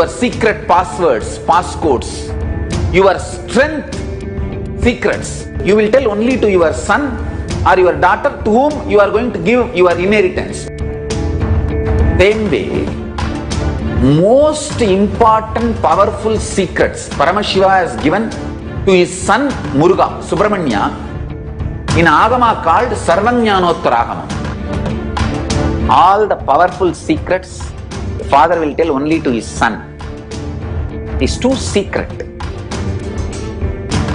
your secret passwords, passcodes, your strength secrets, you will tell only to your son or your daughter to whom you are going to give your inheritance. Same way, most important powerful secrets Paramashiva has given to his son Muruga, Subramanya, in Agama called Sarvajnanottaragama. All the powerful secrets the father will tell only to his son. It is too secret.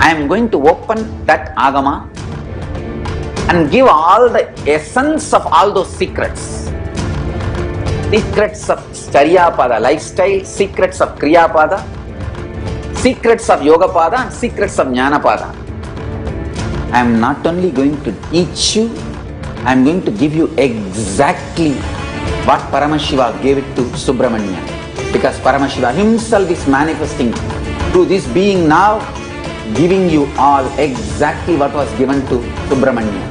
I am going to open that Agama and give all the essence of all those secrets. Secrets of Charyapada lifestyle, secrets of Kriyapada, secrets of Yogapada and secrets of Jnanapada. I am not only going to teach you, I am going to give you exactly what Paramashiva gave it to Subramanya. Because Paramashiva himself is manifesting through this being now, giving you all exactly what was given to Subramanya.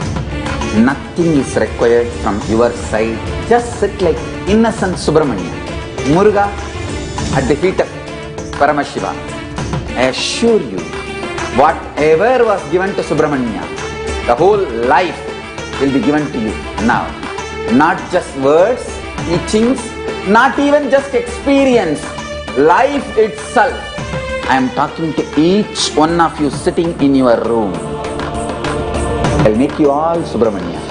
Nothing is required from your side. Just sit like innocent Subramanya, Muruga at the feet of Paramashiva. I assure you, whatever was given to Subramanya, the whole life will be given to you now. Not just words, teachings, not even just experience, life itself. I am talking to each one of you sitting in your room. I will make you all Subramanya.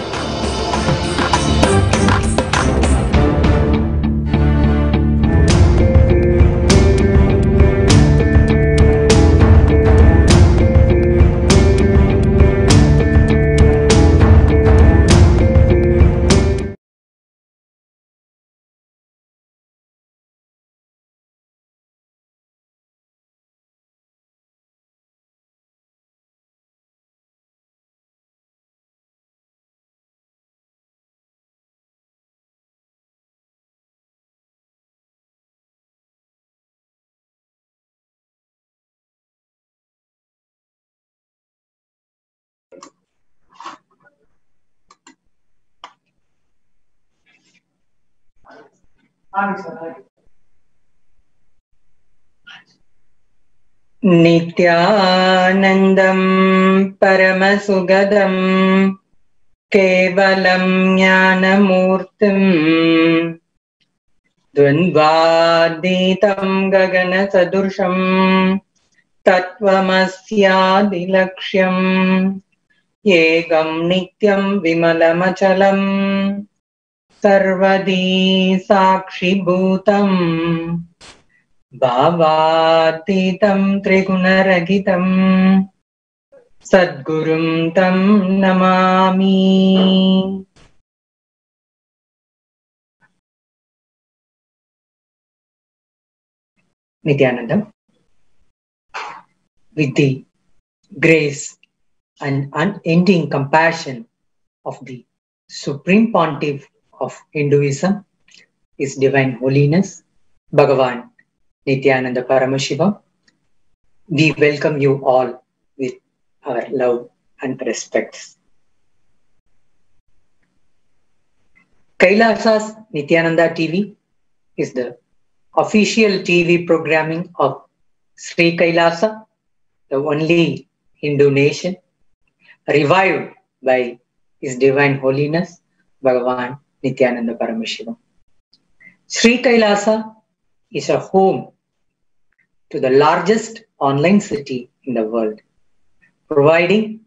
Nithyanandam Paramasugadam Kevalam Jnanamurtim Dvandvaditam Gagana Sadursham Tattvamasyadilaksham Yegam Nityam Vimalamachalam Sarvadi Sakshi Bhutam Bhavatitam Trigunaragitam Sadgurum Tam Namami. Nithyanandam, with the grace and unending compassion of the Supreme Pontiff of Hinduism, His Divine Holiness, Bhagavan Nithyananda Paramashivam, we welcome you all with our love and respects. KAILASA's Nithyananda TV is the official TV programming of Sri Kailasa, the only Hindu nation, revived by His Divine Holiness, Bhagavan Nithyananda Paramashivam. Sri Kailasa is a home to the largest online city in the world, providing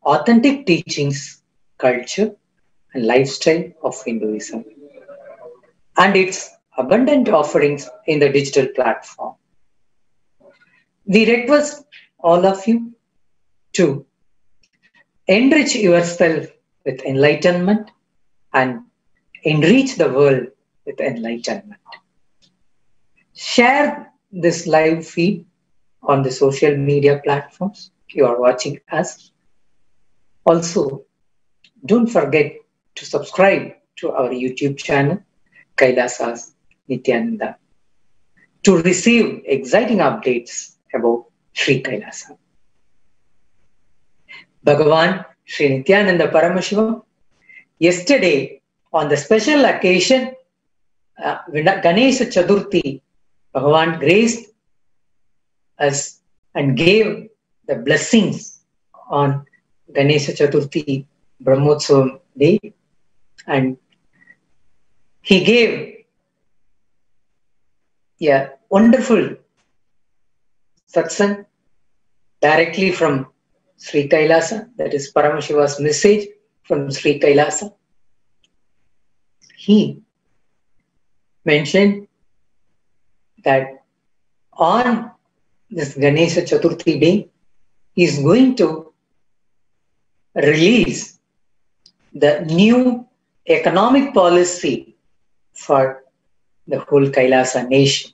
authentic teachings, culture, and lifestyle of Hinduism, and its abundant offerings in the digital platform. We request all of you to enrich yourself with enlightenment and enrich the world with enlightenment. Share this live feed on the social media platforms you are watching us. Also, don't forget to subscribe to our YouTube channel, KAILASA's Nithyananda, to receive exciting updates about Sri Kailasa. Bhagavan Sri Nithyananda Paramashivam, yesterday on the special occasion, Ganesha Chaturthi, Bhagavan graced us and gave the blessings on Ganesha Chaturthi Brahmotsavam day, and he gave a wonderful satsang directly from Sri Kailasa, that is Paramashiva's message from Sri Kailasa. He mentioned that on this Ganesha Chaturthi day, he is going to release the new economic policy for the whole Kailasa nation.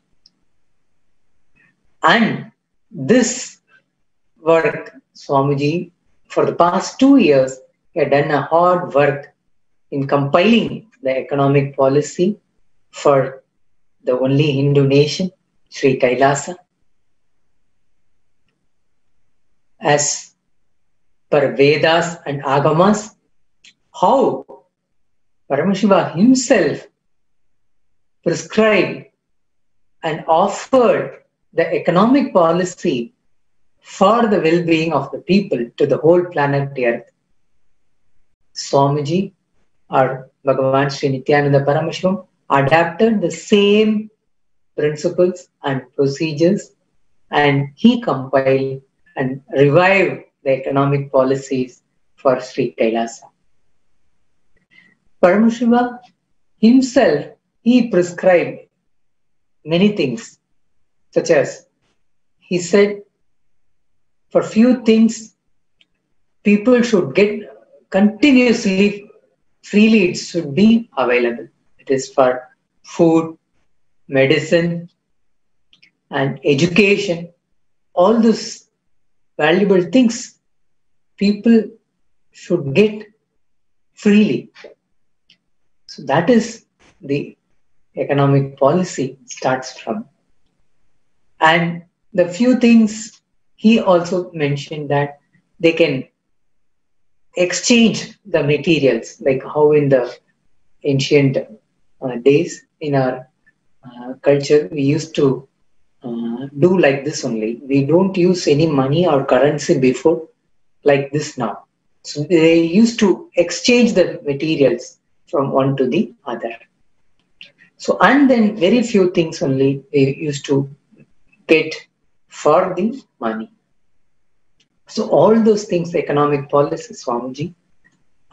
And this work, Swamiji, for the past 2 years, he had done a hard work in compiling the economic policy for the only Hindu nation, Sri Kailasa. As per Vedas and Agamas, how Paramashiva himself prescribed and offered the economic policy for the well-being of the people to the whole planet Earth. Swamiji or Bhagavan Sri Nithyananda Paramashivam adapted the same principles and procedures, and he compiled and revived the economic policies for Sri Kailasa. Paramashiva himself, he prescribed many things, such as he said, for few things people should get continuously, freely it should be available. It is for food, medicine, and education. All those valuable things people should get freely. So that is the economic policy starts from. And the few things he also mentioned that they can exchange the materials, like how in the ancient days in our culture we used to do like this only. We don't use any money or currency before like this now. So they used to exchange the materials from one to the other. So, and then very few things only they used to get for the money. So all those things, the economic policy, Swamiji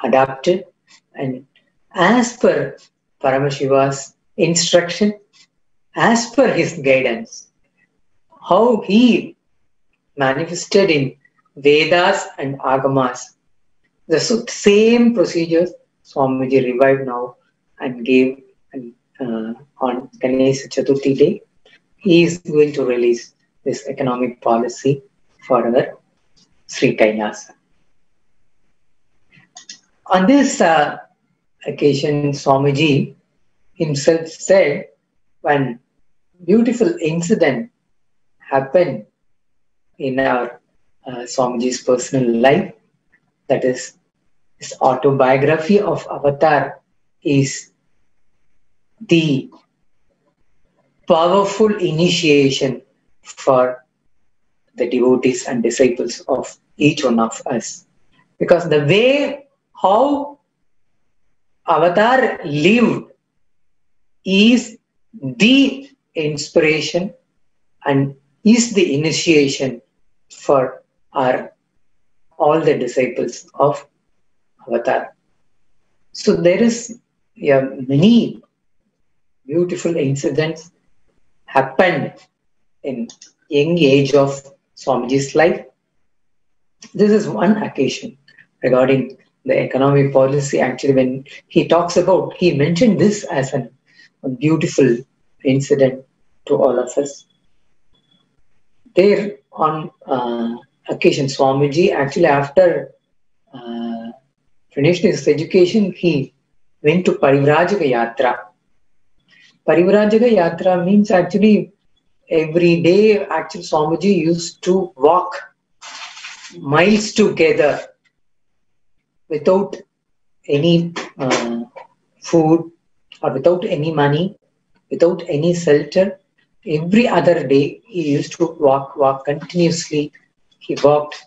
adapted, and as per Paramashiva's instruction, as per his guidance, how he manifested in Vedas and Agamas, the same procedures Swamiji revived now and gave on Ganesha Chaturthi day. He is going to release this economic policy for our Sri Kailasa. On this occasion, Swamiji himself said one beautiful incident happened in our Swamiji's personal life. That is, his autobiography of Avatar is the powerful initiation for the devotees and disciples of each one of us. Because the way how Avatar lived is the inspiration and is the initiation for all the disciples of Avatar. So there is many beautiful incidents happened in young age of Swamiji's life. This is one occasion regarding the economic policy. Actually, when he talks about, he mentioned this as a beautiful incident to all of us. There on occasion, Swamiji actually after finished his education, he went to Parivrajaka Yatra. Parivrajaka Yatra means actually every day actually Swamiji used to walk miles together without any food or without any money, without any shelter, every other day he used to walk continuously. He walked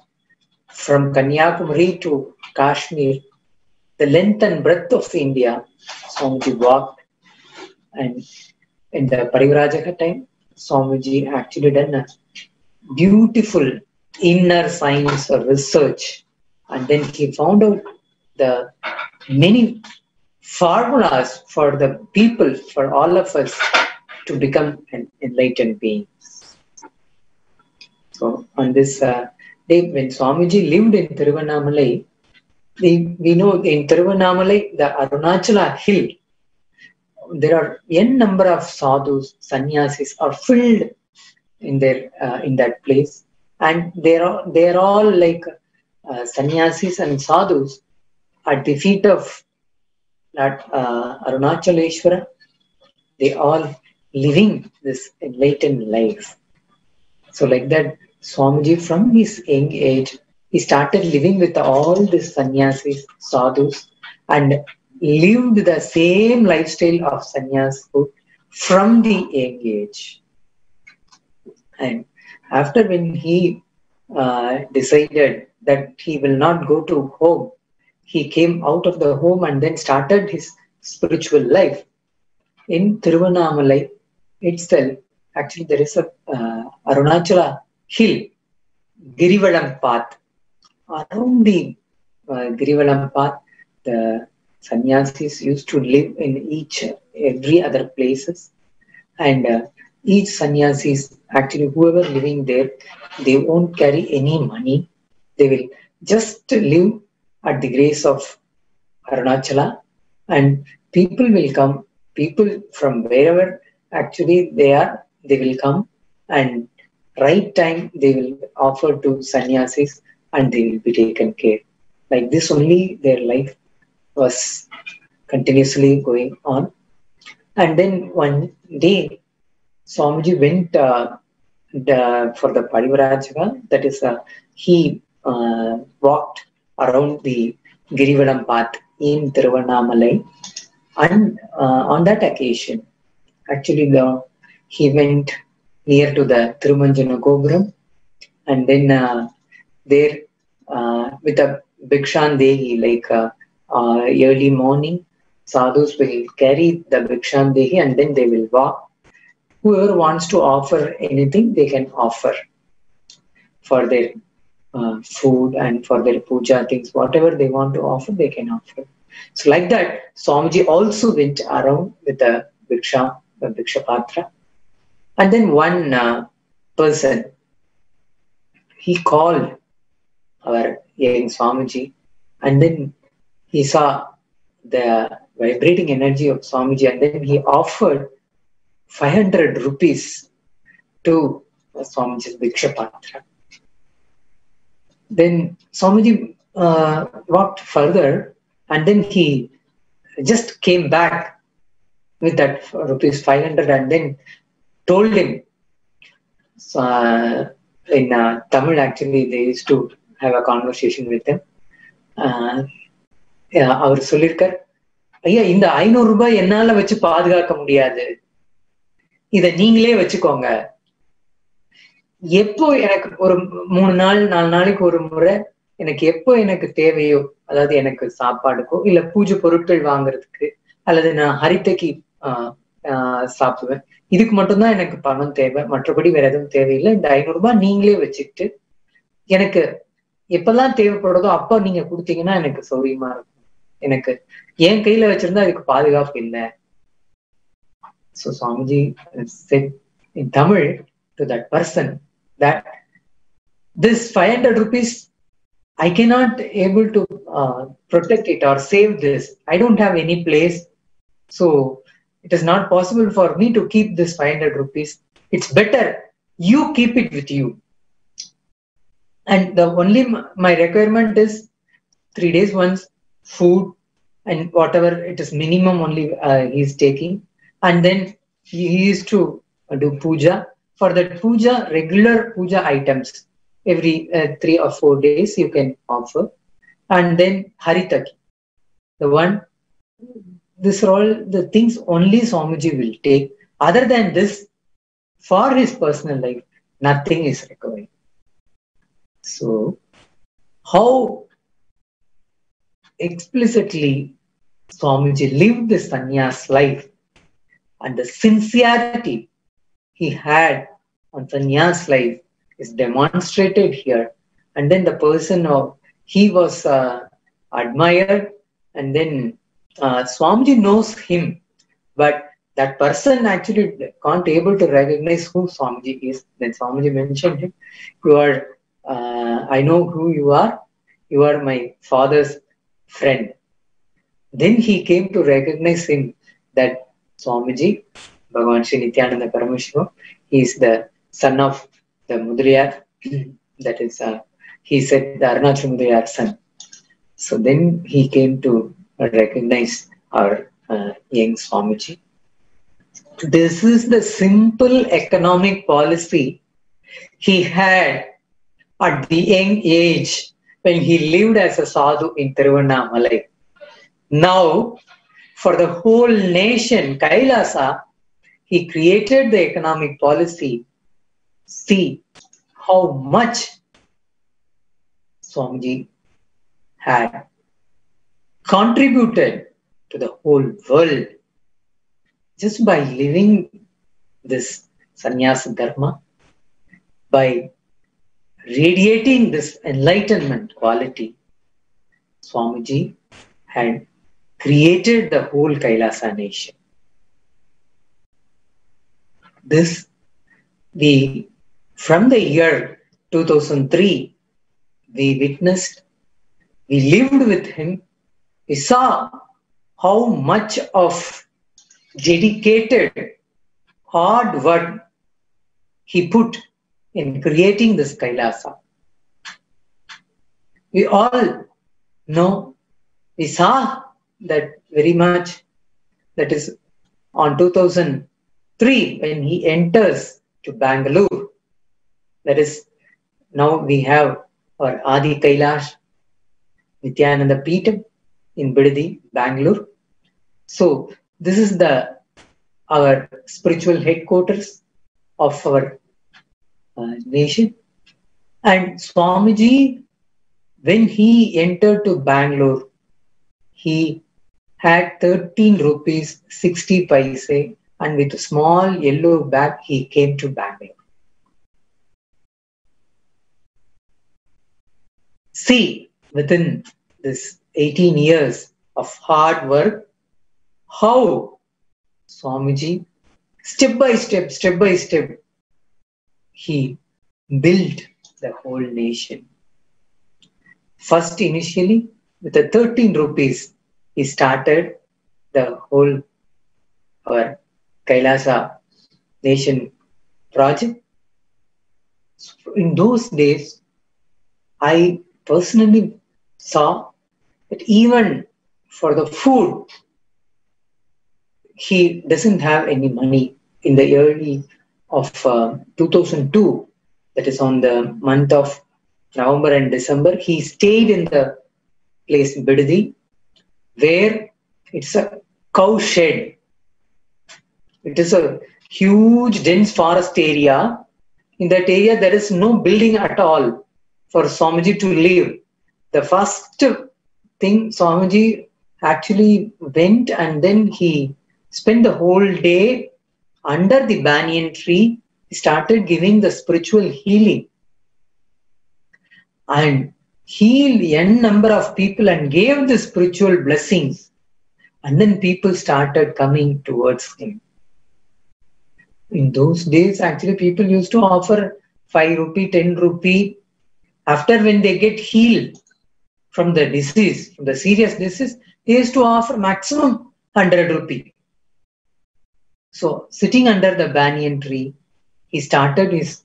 from Kanyakumari to Kashmir, the length and breadth of India. Swamiji walked, and in the Parivrajaka time, Swamiji actually done a beautiful inner science or research, and then he found out the many formulas for the people, for all of us to become an enlightened being. So on this day, when Swamiji lived in Tiruvannamalai, we know in Tiruvannamalai, the Arunachala hill, there are n number of sadhus, sannyasis are filled in their in that place, and they're all like sannyasis and sadhus at the feet of that Arunachaleshwara. They all living this enlightened life. So like that, Swamiji from his young age, he started living with all these sannyasis, sadhus, and lived the same lifestyle of sannyas from the young age. And after when he decided that he will not go to home, he came out of the home and then started his spiritual life. In Tiruvannamalai itself, actually there is a Arunachala hill, Girivalam path. Around the Girivalam path, the sannyasis used to live in every other places, and each sannyasis, actually whoever living there, they won't carry any money. They will just live at the grace of Arunachala, and people will come. People from wherever actually they are, they will come, and right time they will offer to sannyasis and they will be taken care. Like this only their life was continuously going on. And then one day Swamiji went for the Parivrajaka, that is he walked around the Girivalam path in Tiruvannamalai. And on that occasion, actually he went near to the Thirumanjana Gopuram, and then there with a Bhikshan Dehi, like early morning, sadhus will carry the Bhikshan Dehi and then they will walk. Whoever wants to offer anything, they can offer for their food and for their puja things. Whatever they want to offer, they can offer. So like that, Swamiji also went around with the Bhiksha Patra. And then one person, he called our young Swamiji, and then he saw the vibrating energy of Swamiji, and then he offered 500 rupees to Swamiji's Bhiksha Patra. Then Swamiji walked further, and then he just came back with that rupees 500 and then told him, in Tamil actually they used to have a conversation with him. அவர் சொல்லியிருக்கார், ஐயா இந்த 500 ரூபாய் என்னால வச்சு பாதுகாக்க முடியாது, இத நீங்களே வச்சுக்கோங்க. எப்போ எனக்கு ஒரு 3 நாள் 4 நாளைக்கு ஒரு முறை எனக்கு எப்போ எனக்கு தேவையோ, அதாவது எனக்கு சாப்பாடுக்கோ இல்ல பூஜை பொருட்கள் வாங்குறதுக்கு அல்லது நான் ஹரித்தைக்கு சாப்பிடுவேன், இதுக்கு மட்டும்தான் எனக்கு பணம் தேவை, மற்றபடி வேற எதுவும் தேவையில்லை. இந்த 500 ரூபாய் நீங்களே வச்சுக்கிட்டு எனக்கு எப்பெல்லாம் தேவைப்படுதோ அப்ப நீங்க கொடுத்தீங்கன்னா எனக்கு சௌரியமா இருக்கும். எனக்கு என் கையில வச்சிருந்தா அதுக்கு பாதுகாப்பு இல்லை. So Swamiji said in Tamil to that person that this 500 rupees, I cannot able to protect it or save this. I don't have any place. So it is not possible for me to keep this 500 rupees. It's better you keep it with you. And the only my requirement is 3 days once food and whatever it is minimum only he is taking. And then he used to do puja. For that puja, regular puja items, every 3 or 4 days you can offer. And then haritaki, the one, these are all the things only Swamiji will take. Other than this, for his personal life, nothing is required. So, how explicitly Swamiji lived the sannyas life and the sincerity he had on sannyas life is demonstrated here. And then the person of he was admired, and then Swamiji knows him, but that person actually can't able to recognize who Swamiji is. Then Swamiji mentioned him, "You are, I know who you are. You are my father's friend." Then he came to recognize him that Swamiji, Bhagavan Sri Nithyananda Paramashivam, he is the son of the Mudriyar. That is, he said the Arunachal Mudriyar son. So then he came to recognize our young Swamiji. This is the simple economic policy he had at the young age when he lived as a sadhu in Tiruvannamalai. Now, for the whole nation, Kailasa, he created the economic policy. See how much Swamiji had contributed to the whole world just by living this sannyasa dharma, by radiating this enlightenment quality. Swamiji had created the whole Kailasa nation. This, from the year 2003, we witnessed, we lived with him, we saw how much of dedicated hard work he put in creating this Kailasa. We all know, we saw that very much. That is on 2003 when he enters to Bangalore. That is, now we have our Adi Kailash Nithyananda Peetham in Bidadi, Bangalore. So this is our spiritual headquarters of our nation. And Swamiji, when he entered to Bangalore, he had 13 rupees 60 paise, and with a small yellow bag he came to Bangalore. See, within this 18 years of hard work, how Swamiji, step by step, he built the whole nation. First, initially, with the 13 rupees, he started the whole our Kailasa Nation project. In those days, I personally saw that even for the food, he doesn't have any money. In the early of 2002, that is on the month of November and December, he stayed in the place Bidadi, where it's a cow shed. It is a huge dense forest area. In that area, there is no building at all for Swamiji to live. The first thing, Swamiji actually went and then he spent the whole day under the banyan tree. He started giving the spiritual healing and healed n number of people and gave the spiritual blessings. And then people started coming towards him. In those days, actually, people used to offer 5 rupee, 10 rupee. After when they get healed from the disease, from the serious disease, they used to offer maximum 100 rupee. So, sitting under the banyan tree, he started his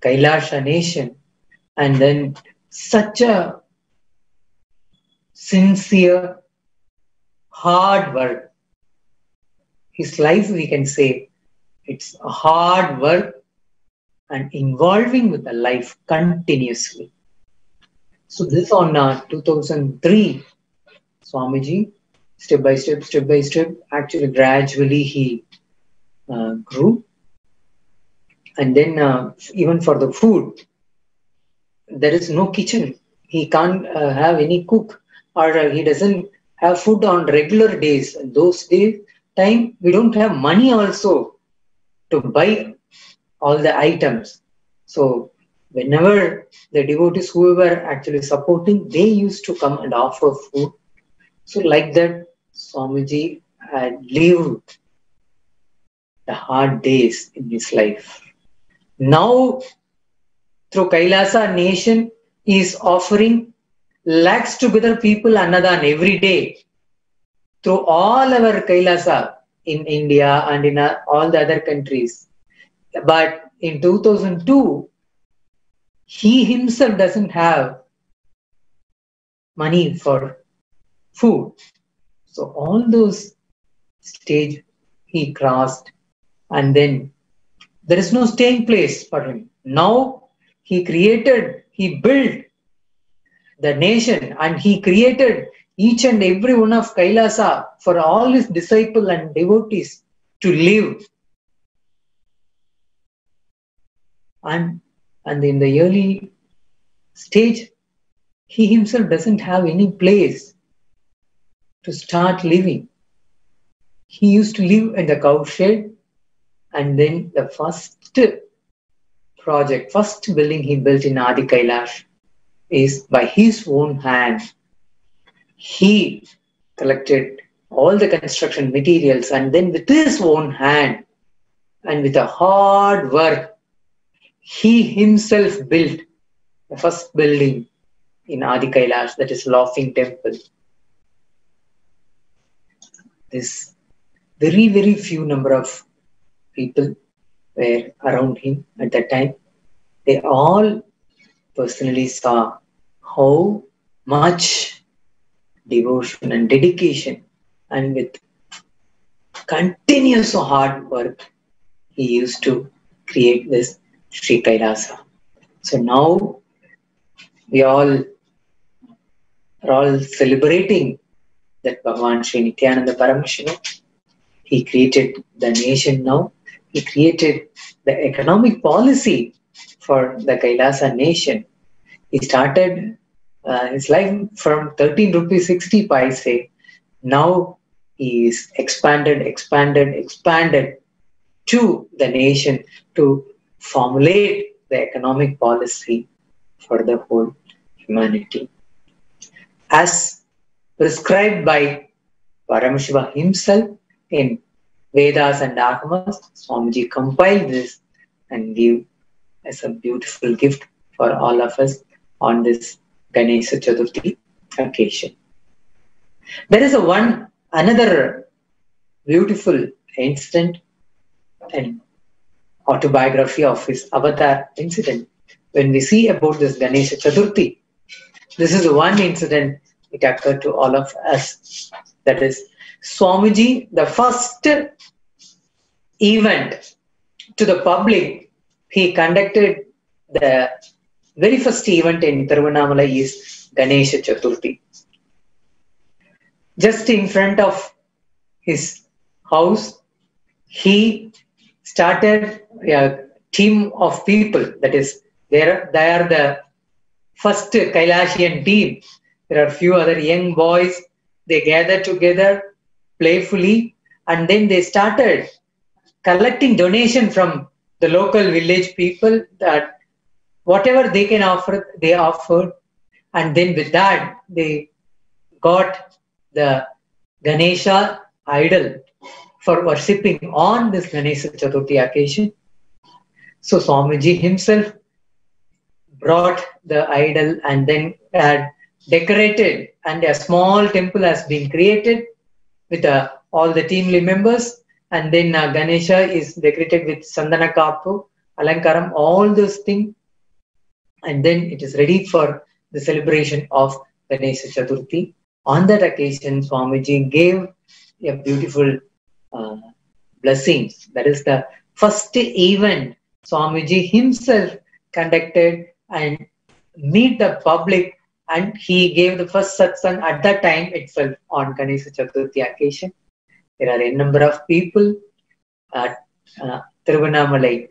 Kailasa nation, and then such a sincere, hard work. His life, we can say, it's a hard work and involving with the life continuously. So this on 2003, Swamiji, step by step, actually gradually he grew. And then even for the food, there is no kitchen. He can't have any cook, or he doesn't have food on regular days. Those days time we don't have money also to buy all the items. So whenever the devotees, whoever actually supporting, they used to come and offer food. So like that, Swamiji had lived the hard days in his life. Now, through Kailasa nation, he is offering lakhs together people Annadan every day through all our Kailasa in India and in all the other countries. But in 2002, he himself doesn't have money for food. So all those stage he crossed, and then there is no staying place for him. Now he built the nation, and he created each and every one of Kailasa for all his disciples and devotees to live. And in the early stage, he himself doesn't have any place to start living. He used to live in the cow shed, and then the first building he built in Adi Kailash is by his own hand. He collected all the construction materials, and then with his own hand and with a hard work, he himself built the first building in Adi Kailash, that is Laughing Temple. This very, very few number of people were around him at that time. They all personally saw how much devotion and dedication, and with continuous hard work, he used to create this Sri Kailasa. So now we are all celebrating that Bhagavan Sri Nithyananda Paramashivam. He created the nation now. He created the economic policy for the Kailasa nation. He started his life from 13 rupees 60 paise. Now he is expanded to the nation to formulate the economic policy for the whole humanity. As prescribed by Paramashiva himself in Vedas and Agamas, Swamiji compiled this and gave as a beautiful gift for all of us on this Ganesha Chaturthi occasion. There is another beautiful incident and autobiography of his avatar incident. When we see about this Ganesha Chaturthi, this is one incident it occurred to all of us. That is Swamiji, the first event to the public, he conducted the very first event in Tiruvannamalai is Ganesha Chaturthi. Just in front of his house, he started a team of people. That is, they are the first Kailashian team. There are few other young boys. They gathered together playfully, and then they started collecting donation from the local village people, that whatever they can offer, they offered. And then with that, they got the Ganesha idol for worshipping on this Ganesha Chaturthi occasion. So Swamiji himself brought the idol and then had decorated, and a small temple has been created with all the team members. And then Ganesha is decorated with Sandana Kapu, Alankaram, all those things. And then it is ready for the celebration of Ganesha Chaturthi. On that occasion, Swamiji gave a beautiful blessings. That is the first event Swamiji himself conducted and meet the public, and he gave the first satsang at that time itself on Ganesha Chaturthi occasion. There are a number of people at Tiruvannamalai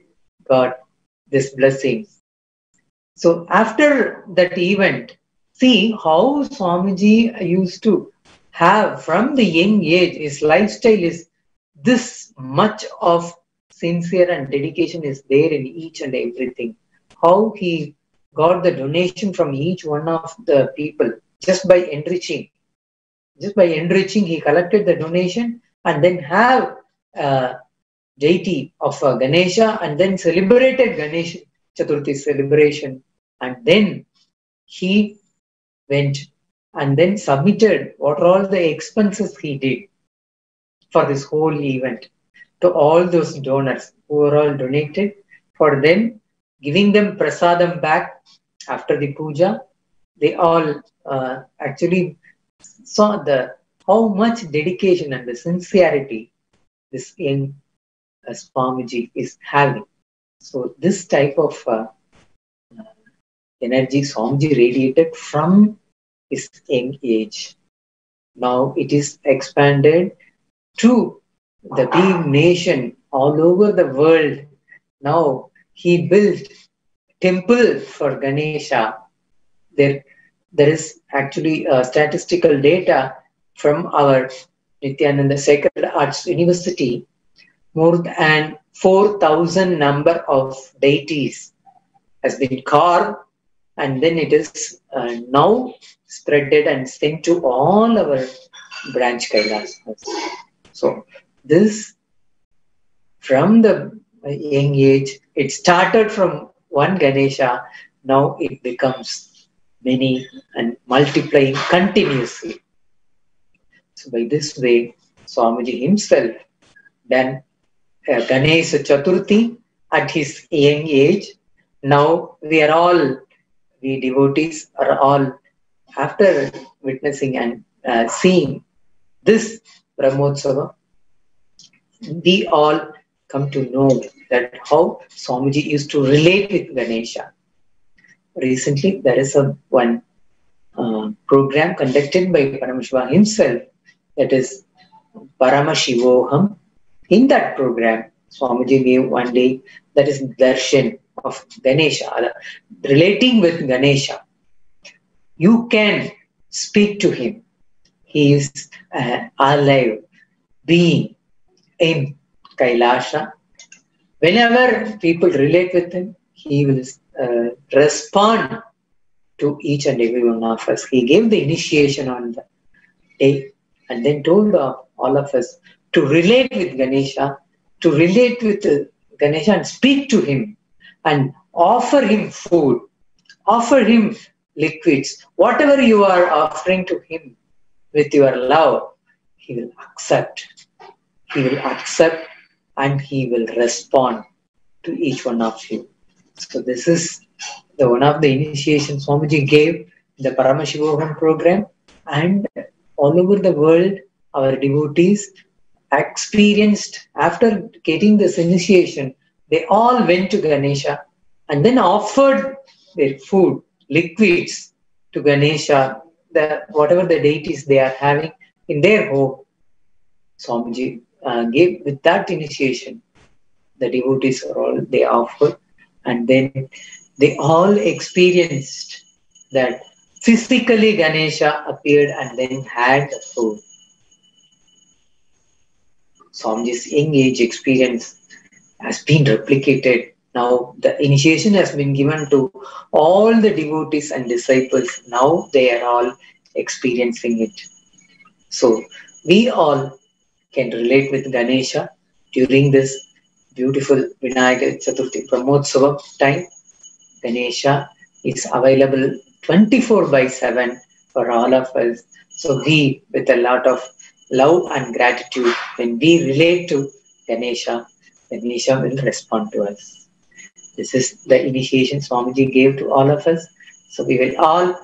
got this blessing. So after that event, see how Swamiji used to have from the young age, his lifestyle is this much of sincere and dedication is there in each and everything. How he got the donation from each one of the people just by enriching. Just by enriching, he collected the donation and then have deity of Ganesha and then celebrated Ganesh Chaturthi celebration. And then he went and then submitted what are all the expenses he did for this whole event to all those donors who were all donated, for them giving them prasadam back after the puja. They all actually saw the how much dedication and the sincerity this young Swamiji is having. So this type of energy Swamiji radiated from his young age. Now it is expanded to the big nation all over the world. Now he built temple for Ganesha. There is actually statistical data from our Nithyananda Sacred Arts University. More than 4,000 number of deities has been carved, and then it is now spreaded and sent to all our branch Kailasas. So this from the young age, it started from one Ganesha, now it becomes many and multiplying continuously. So by this way, Swamiji himself done Ganesha Chaturthi at his young age. Now we devotees are all, after witnessing and seeing this Brahmotsava, we all come to know that how Swamiji used to relate with Ganesha. Recently, there is one program conducted by Paramashivoham himself, that is Paramashivoham. In that program, Swamiji gave one day, that is darshan of Ganesha, relating with Ganesha. You can speak to him. He is alive, being in Kailasa. Whenever people relate with him, he will respond to each and every one of us. He gave the initiation on the day and then told all of us to relate with Ganesha, and speak to him and offer him food, offer him liquids, whatever you are offering to him with your love, he will accept. He will accept and he will respond to each one of you. So this is the one of the initiations Swamiji gave in the Paramashivoham program, and all over the world our devotees experienced, after getting this initiation, they all went to Ganesha and then offered their food, liquids to Ganesha, whatever the deities they are having in their home. Swamiji gave with that initiation, the devotees are all, they offered, and then they all experienced that physically Ganesha appeared and then had the food. Swamiji's young age experience has been replicated. Now the initiation has been given to all the devotees and disciples. Now they are all experiencing it. So we all can relate with Ganesha during this beautiful Vinayaka Chaturthi Brahmotsava time. Ganesha is available 24/7 for all of us. So we, with a lot of love and gratitude, when we relate to Ganesha, Ganesha will respond to us. This is the initiation Swamiji gave to all of us. So we will all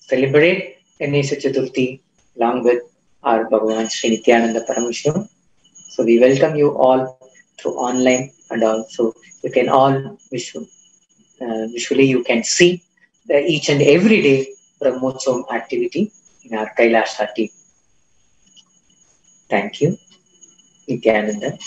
celebrate Ganesha Chaturthi along with our Bhagavan Sri Nithyananda Paramashivam. So we welcome you all through online, and also you can all visually you can see each and every day Brahmotsavam activity in our Kailasa team. Thank you, Nithyananda.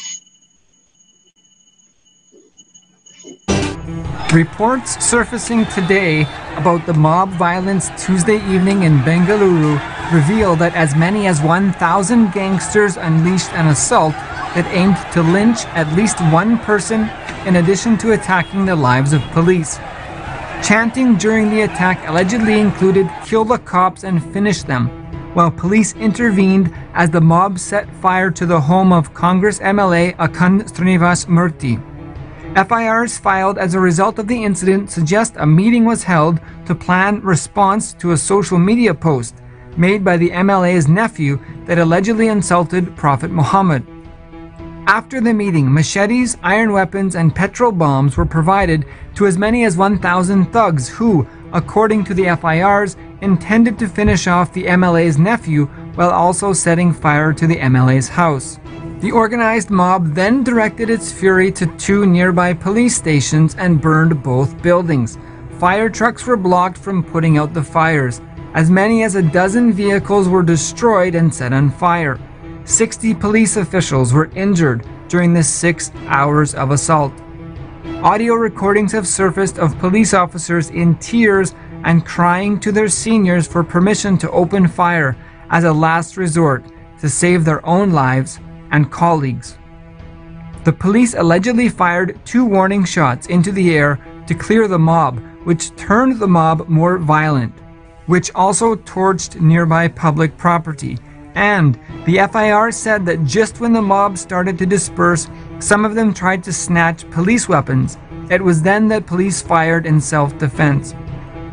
Reports surfacing today about the mob violence Tuesday evening in Bengaluru reveal that as many as 1,000 gangsters unleashed an assault that aimed to lynch at least one person in addition to attacking the lives of police. Chanting during the attack allegedly included "kill the cops and finish them," while police intervened as the mob set fire to the home of Congress MLA Akhand Srinivas Murthy. FIRs filed as a result of the incident suggest a meeting was held to plan response to a social media post made by the MLA's nephew that allegedly insulted Prophet Muhammad. After the meeting, machetes, iron weapons, and petrol bombs were provided to as many as 1,000 thugs who, according to the FIRs, intended to finish off the MLA's nephew while also setting fire to the MLA's house. The organized mob then directed its fury to 2 nearby police stations and burned both buildings. Fire trucks were blocked from putting out the fires. As many as a dozen vehicles were destroyed and set on fire. 60 police officials were injured during the 6 hours of assault. Audio recordings have surfaced of police officers in tears and crying to their seniors for permission to open fire as a last resort to save their own lives and colleagues. The police allegedly fired 2 warning shots into the air to clear the mob, which turned the mob more violent, which also torched nearby public property. And the FIR said that just when the mob started to disperse, some of them tried to snatch police weapons. It was then that police fired in self-defense.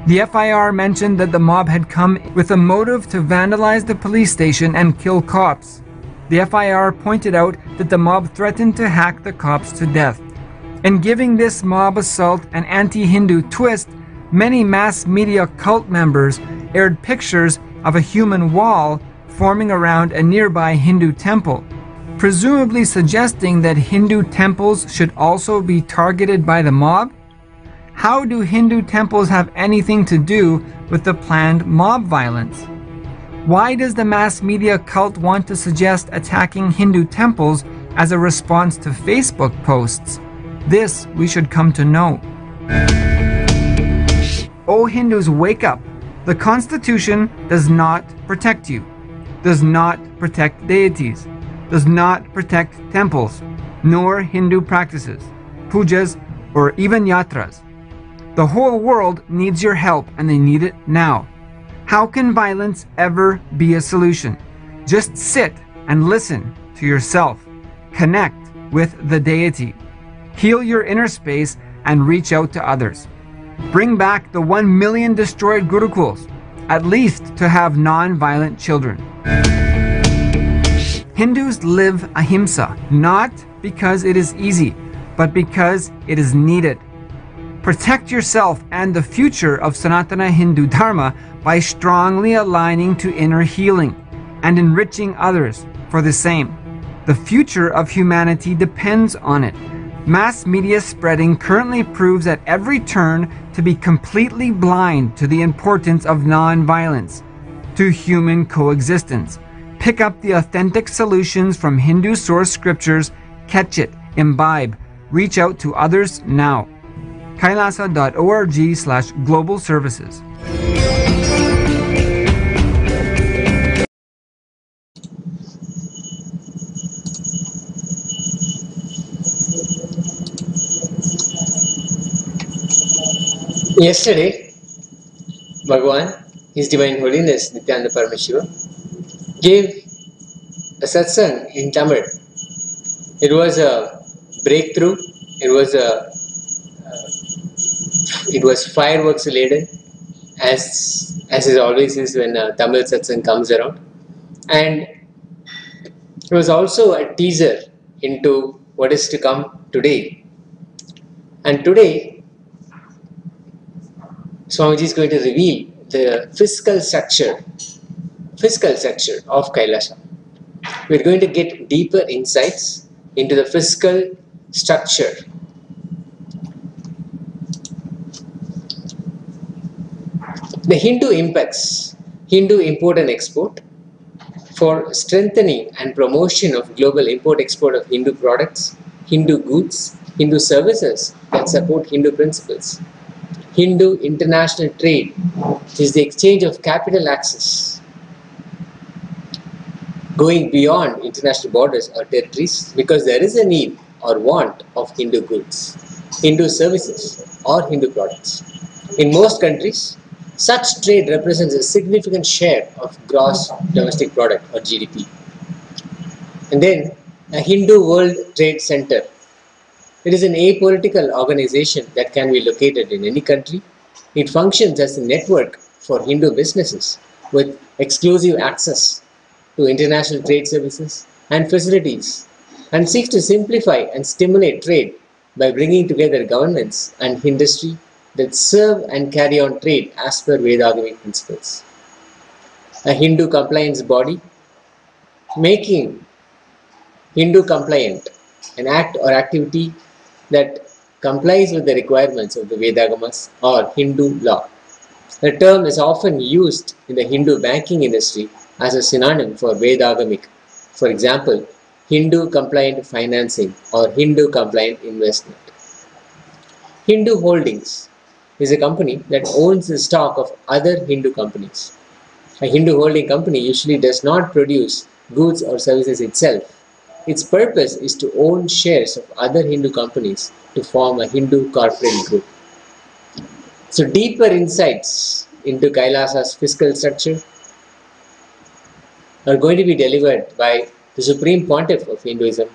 The FIR mentioned that the mob had come with a motive to vandalize the police station and kill cops. The FIR pointed out that the mob threatened to hack the cops to death. In giving this mob assault an anti-Hindu twist, many mass media cult members aired pictures of a human wall forming around a nearby Hindu temple, presumably suggesting that Hindu temples should also be targeted by the mob. How do Hindu temples have anything to do with the planned mob violence? Why does the mass media cult want to suggest attacking Hindu temples as a response to Facebook posts? This we should come to know. Oh Hindus, wake up! The Constitution does not protect you, does not protect deities, does not protect temples, nor Hindu practices, pujas, or even yatras. The whole world needs your help and they need it now. How can violence ever be a solution? Just sit and listen to yourself. Connect with the deity. Heal your inner space and reach out to others. Bring back the 1 million destroyed gurukuls, at least to have non-violent children. Hindus live ahimsa, not because it is easy, but because it is needed. Protect yourself and the future of Sanatana Hindu Dharma by strongly aligning to inner healing and enriching others for the same. The future of humanity depends on it. Mass media spreading currently proves at every turn to be completely blind to the importance of non-violence, to human coexistence. Pick up the authentic solutions from Hindu source scriptures, catch it, imbibe, reach out to others now. kailasa.org/global services. Yesterday, Bhagwan, His Divine Holiness Nithyananda Paramashivam, gave a satsang in Tamil. It was a breakthrough. It was fireworks laden, as it always is when Tamil satsang comes around, and it was also a teaser into what is to come today. And today, Swamiji is going to reveal the fiscal structure of Kailasa. We're going to get deeper insights into the fiscal structure. The Hindu import and export, for strengthening and promotion of global import-export of Hindu products, Hindu goods, Hindu services that support Hindu principles. Hindu international trade is the exchange of capital access going beyond international borders or territories because there is a need or want of Hindu goods, Hindu services, or Hindu products. In most countries, such trade represents a significant share of gross domestic product or GDP. And then a Hindu World Trade Center. It is an apolitical organization that can be located in any country. It functions as a network for Hindu businesses with exclusive access to international trade services and facilities and seeks to simplify and stimulate trade by bringing together governments and industry that serve and carry on trade as per Vedagamic principles. A Hindu compliance body making Hindu compliant an act or activity that complies with the requirements of the Vedagamas or Hindu law. The term is often used in the Hindu banking industry as a synonym for Vedagamic. For example, Hindu compliant financing or Hindu compliant investment. Hindu Holdings is a company that owns the stock of other Hindu companies. A Hindu holding company usually does not produce goods or services itself. Its purpose is to own shares of other Hindu companies to form a Hindu corporate group. So deeper insights into Kailasa's fiscal structure are going to be delivered by the Supreme Pontiff of Hinduism,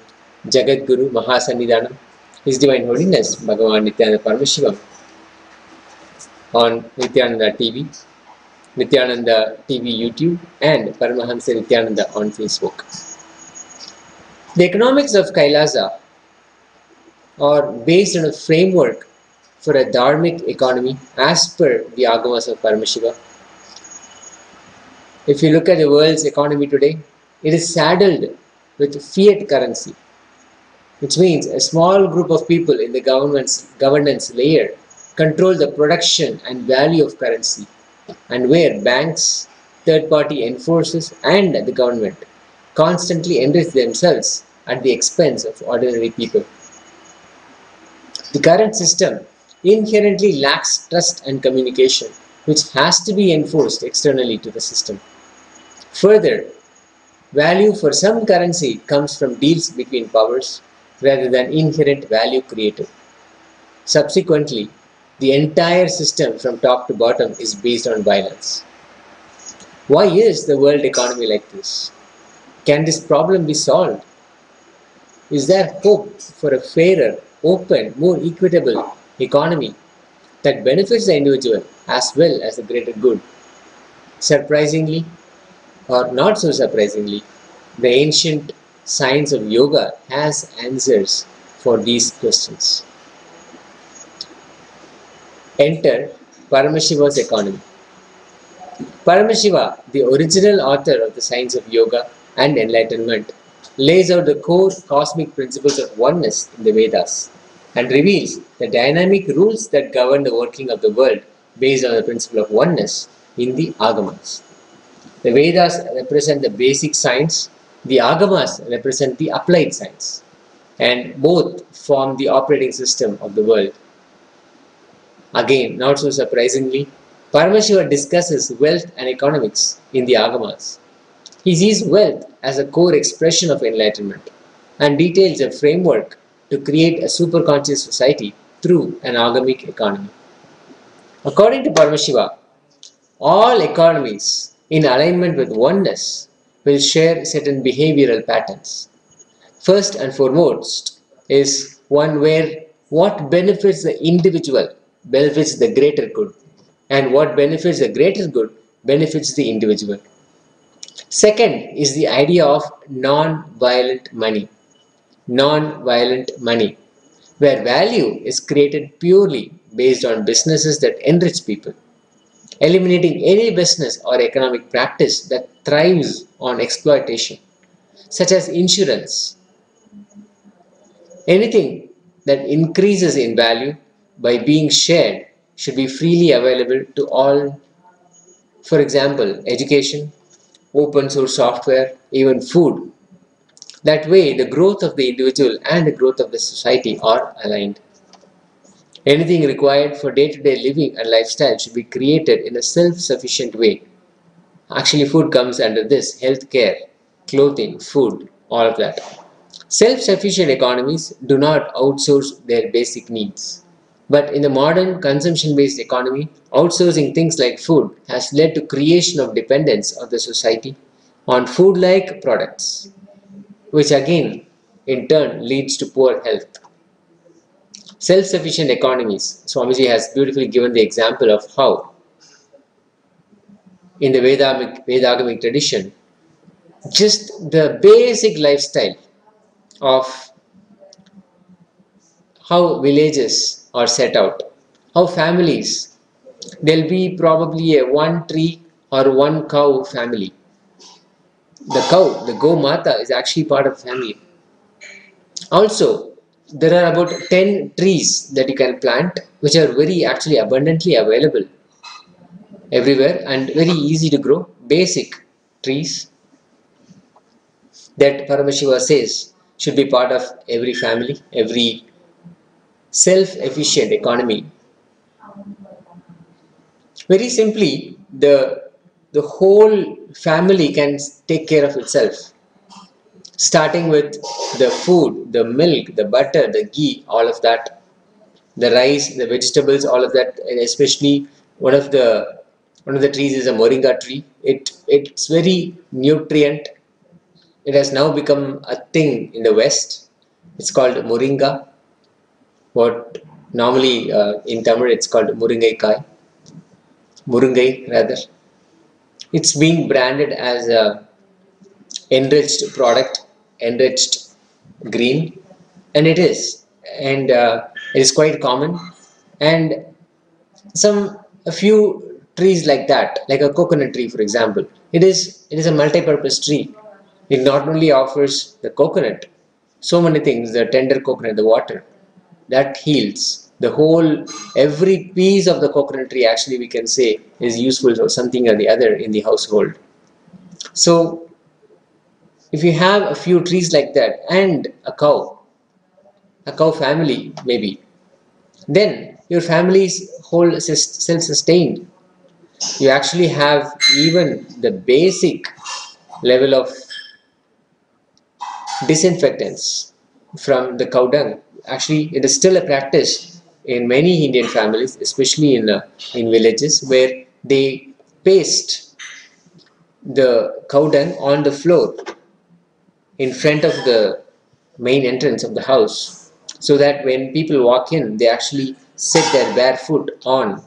Jagat Guru Mahasannidhanam, His Divine Holiness Bhagavan Nithyananda Paramashivam on Nithyananda TV, Nithyananda TV YouTube and Paramahamsa Nithyananda on Facebook. The economics of Kailasa are based on a framework for a dharmic economy as per the Agamas of Paramashiva. If you look at the world's economy today, it is saddled with fiat currency, which means a small group of people in the governance layer control the production and value of currency, and where banks, third-party enforcers and the government constantly enrich themselves at the expense of ordinary people. The current system inherently lacks trust and communication, which has to be enforced externally to the system. Further, value for some currency comes from deals between powers rather than inherent value created. Subsequently, the entire system from top to bottom is based on violence. Why is the world economy like this? Can this problem be solved? Is there hope for a fairer, open, more equitable economy that benefits the individual as well as the greater good? Surprisingly, or not so surprisingly, the ancient science of yoga has answers for these questions. Enter Paramashiva's economy. Paramashiva, the original author of the science of yoga and enlightenment, lays out the core cosmic principles of oneness in the Vedas and reveals the dynamic rules that govern the working of the world based on the principle of oneness in the Agamas. The Vedas represent the basic science, the Agamas represent the applied science, and both form the operating system of the world. Again, not so surprisingly, Paramashiva discusses wealth and economics in the Agamas. He sees wealth as a core expression of enlightenment and details a framework to create a superconscious society through an agamic economy. According to Paramashiva, all economies in alignment with oneness will share certain behavioral patterns. First and foremost is one where what benefits the individual benefits the greater good, and what benefits the greater good benefits the individual. Second is the idea of non-violent money. Non-violent money, where value is created purely based on businesses that enrich people, eliminating any business or economic practice that thrives on exploitation, such as insurance. Anything that increases in value by being shared should be freely available to all. For example, education, open source software, even food. That way, the growth of the individual and the growth of the society are aligned. Anything required for day-to-day living and lifestyle should be created in a self-sufficient way. Actually, food comes under this: healthcare, clothing, food, all of that. Self-sufficient economies do not outsource their basic needs. But in the modern consumption-based economy, outsourcing things like food has led to creation of dependence of the society on food-like products, which again, in turn, leads to poor health. Self-sufficient economies. Swamiji has beautifully given the example of how, in the Vedagamic tradition, just the basic lifestyle of how villages are set out, how families, there'll be probably a one tree or one cow family. The cow, the Go Mata, is actually part of family. Also, there are about 10 trees that you can plant, which are very actually abundantly available everywhere and very easy to grow. Basic trees that Paramashiva says should be part of every family, every self-efficient economy. Very simply, the whole family can take care of itself, starting with the food, the milk, the butter, the ghee, all of that, the rice, the vegetables, all of that, and especially one of the trees is a moringa tree. It's very nutrient. It has now become a thing in the West. It's called moringa. What normally in Tamil it's called muringai kai. Muringai rather. It's being branded as a enriched product, enriched green, and it is, and it is quite common. And a few trees like that, like a coconut tree, for example, it is a multi-purpose tree. It not only offers the coconut, so many things, the tender coconut, the water that heals the whole, every piece of the coconut tree actually we can say is useful for something or the other in the household. So if you have a few trees like that and a cow family maybe, then your family is whole self-sustained. You actually have even the basic level of disinfectants from the cow dung. Actually, it is still a practice in many Indian families, especially in villages, where they paste the cow dung on the floor in front of the main entrance of the house, so that when people walk in, they actually set their bare foot on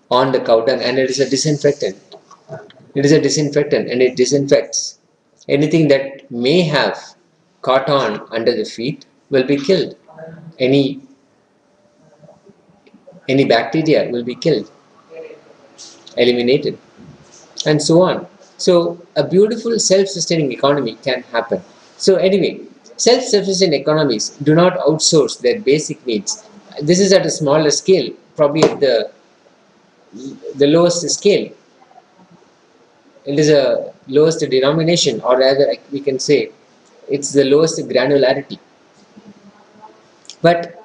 the cow dung, and it is a disinfectant. It is a disinfectant, and it disinfects anything that may have caught on under the feet will be killed. Any bacteria will be killed, eliminated, and so on. So a beautiful self-sustaining economy can happen. So anyway, self-sufficient economies do not outsource their basic needs. This is at a smaller scale, probably at the lowest scale. It is a lowest denomination, or rather we can say it's the lowest granularity. But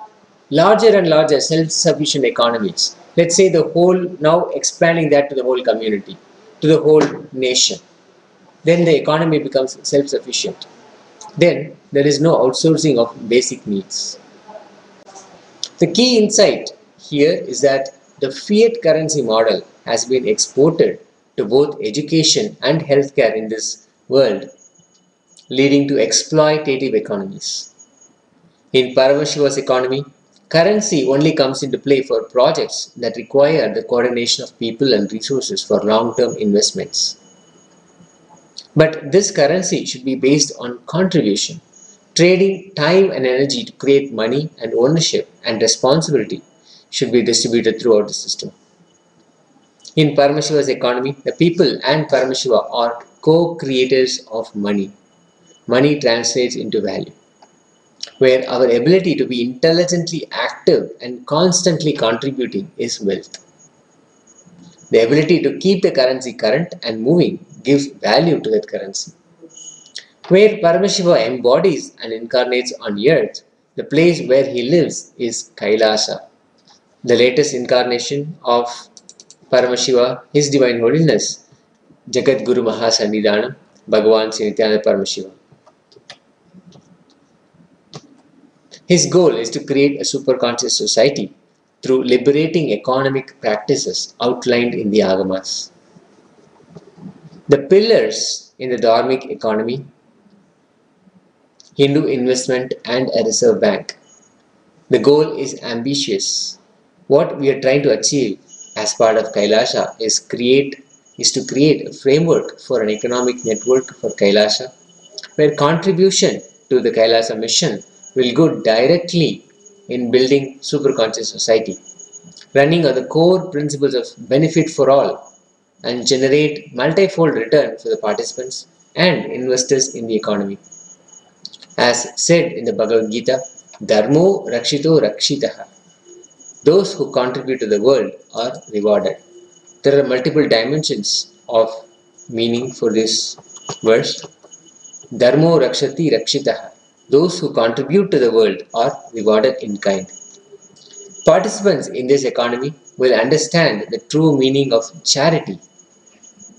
larger and larger self-sufficient economies, let's say the whole, now expanding that to the whole community, to the whole nation, then the economy becomes self-sufficient. Then there is no outsourcing of basic needs. The key insight here is that the fiat currency model has been exported to both education and healthcare in this world, leading to exploitative economies. In Paramashiva's economy, currency only comes into play for projects that require the coordination of people and resources for long-term investments. But this currency should be based on contribution. Trading time and energy to create money, and ownership and responsibility should be distributed throughout the system. In Paramashiva's economy, the people and Paramashiva are co-creators of money. Money translates into value, where our ability to be intelligently active and constantly contributing is wealth. The ability to keep the currency current and moving gives value to that currency. Where Paramashiva embodies and incarnates on earth, the place where he lives is Kailasa. The latest incarnation of Paramashiva, His Divine Holiness, Jagat Guru Mahasannidhanam, Bhagavan Sri Nithyananda Paramashivam. His goal is to create a superconscious society through liberating economic practices outlined in the Agamas. The pillars in the Dharmic economy, Hindu investment and a reserve bank. The goal is ambitious. What we are trying to achieve as part of Kailasa is to create a framework for an economic network for Kailasa, where contribution to the Kailasa mission will go directly in building superconscious society, running on the core principles of benefit for all, and generate multifold return for the participants and investors in the economy. As said in the Bhagavad Gita, Dharmo Rakshito Rakshitaha. Those who contribute to the world are rewarded. There are multiple dimensions of meaning for this verse. Dharmo Rakshati Rakshitaha. Those who contribute to the world are rewarded in kind. Participants in this economy will understand the true meaning of charity.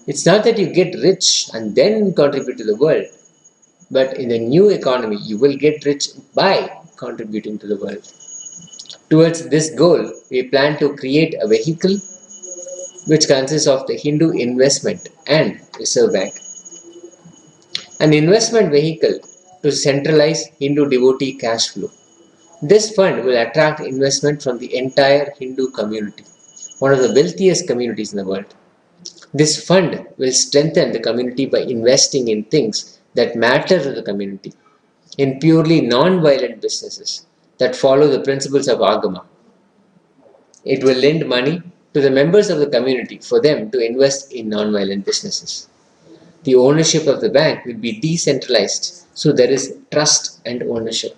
It's not that you get rich and then contribute to the world, but in the new economy, you will get rich by contributing to the world. Towards this goal, we plan to create a vehicle which consists of the Hindu investment and reserve bank. An investment vehicle to centralize Hindu devotee cash flow. This fund will attract investment from the entire Hindu community, one of the wealthiest communities in the world. This fund will strengthen the community by investing in things that matter to the community, in purely non-violent businesses that follow the principles of Agama. It will lend money to the members of the community for them to invest in non-violent businesses. The ownership of the bank will be decentralized, so there is trust and ownership.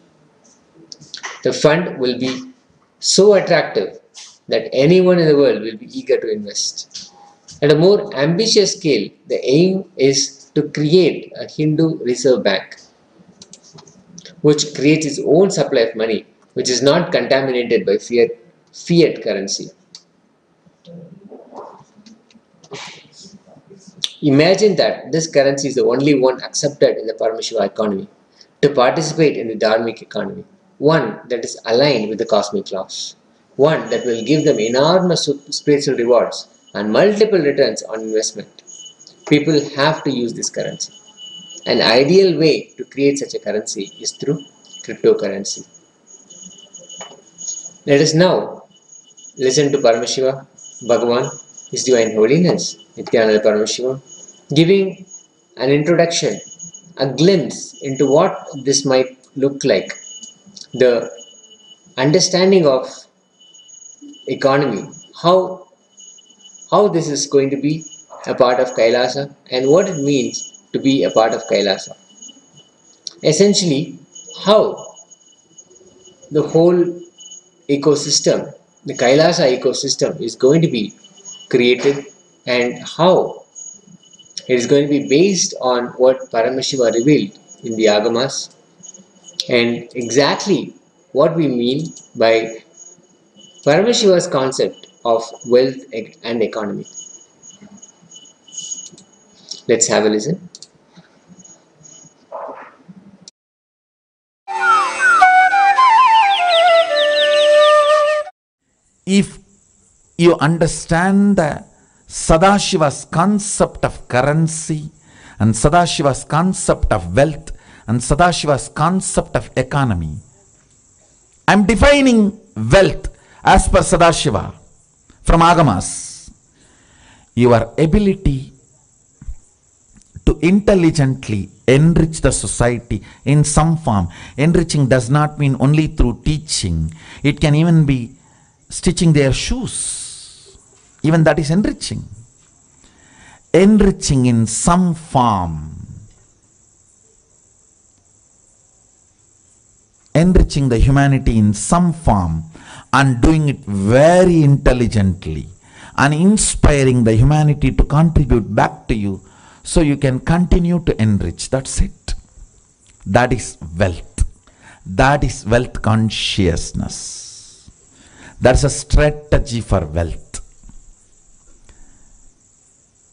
The fund will be so attractive that anyone in the world will be eager to invest. At a more ambitious scale, the aim is to create a Hindu reserve bank, which creates its own supply of money, which is not contaminated by fiat currency. Imagine that this currency is the only one accepted in the Paramashiva economy to participate in the Dharmic economy, one that is aligned with the cosmic laws, one that will give them enormous spiritual rewards and multiple returns on investment. People have to use this currency. An ideal way to create such a currency is through cryptocurrency. Let us now listen to Paramashiva, Bhagavan, His Divine Holiness, Nithyananda Paramashivam, giving an introduction, a glimpse into what this might look like, the understanding of economy, how this is going to be a part of Kailasa and what it means to be a part of Kailasa. Essentially, how the whole ecosystem, the Kailasa ecosystem is going to be created and how it is going to be based on what Paramashiva revealed in the Agamas and exactly what we mean by Paramashiva's concept of wealth and economy. Let's have a listen. If you understand the Sadashiva's concept of currency and Sadashiva's concept of wealth and Sadashiva's concept of economy, I am defining wealth as per Sadashiva from Agamas. Your ability to intelligently enrich the society in some form. Enriching does not mean only through teaching. It can even be stitching their shoes. Even that is enriching. Enriching in some form. Enriching the humanity in some form and doing it very intelligently and inspiring the humanity to contribute back to you so you can continue to enrich. That's it. That is wealth. That is wealth consciousness. That's a strategy for wealth.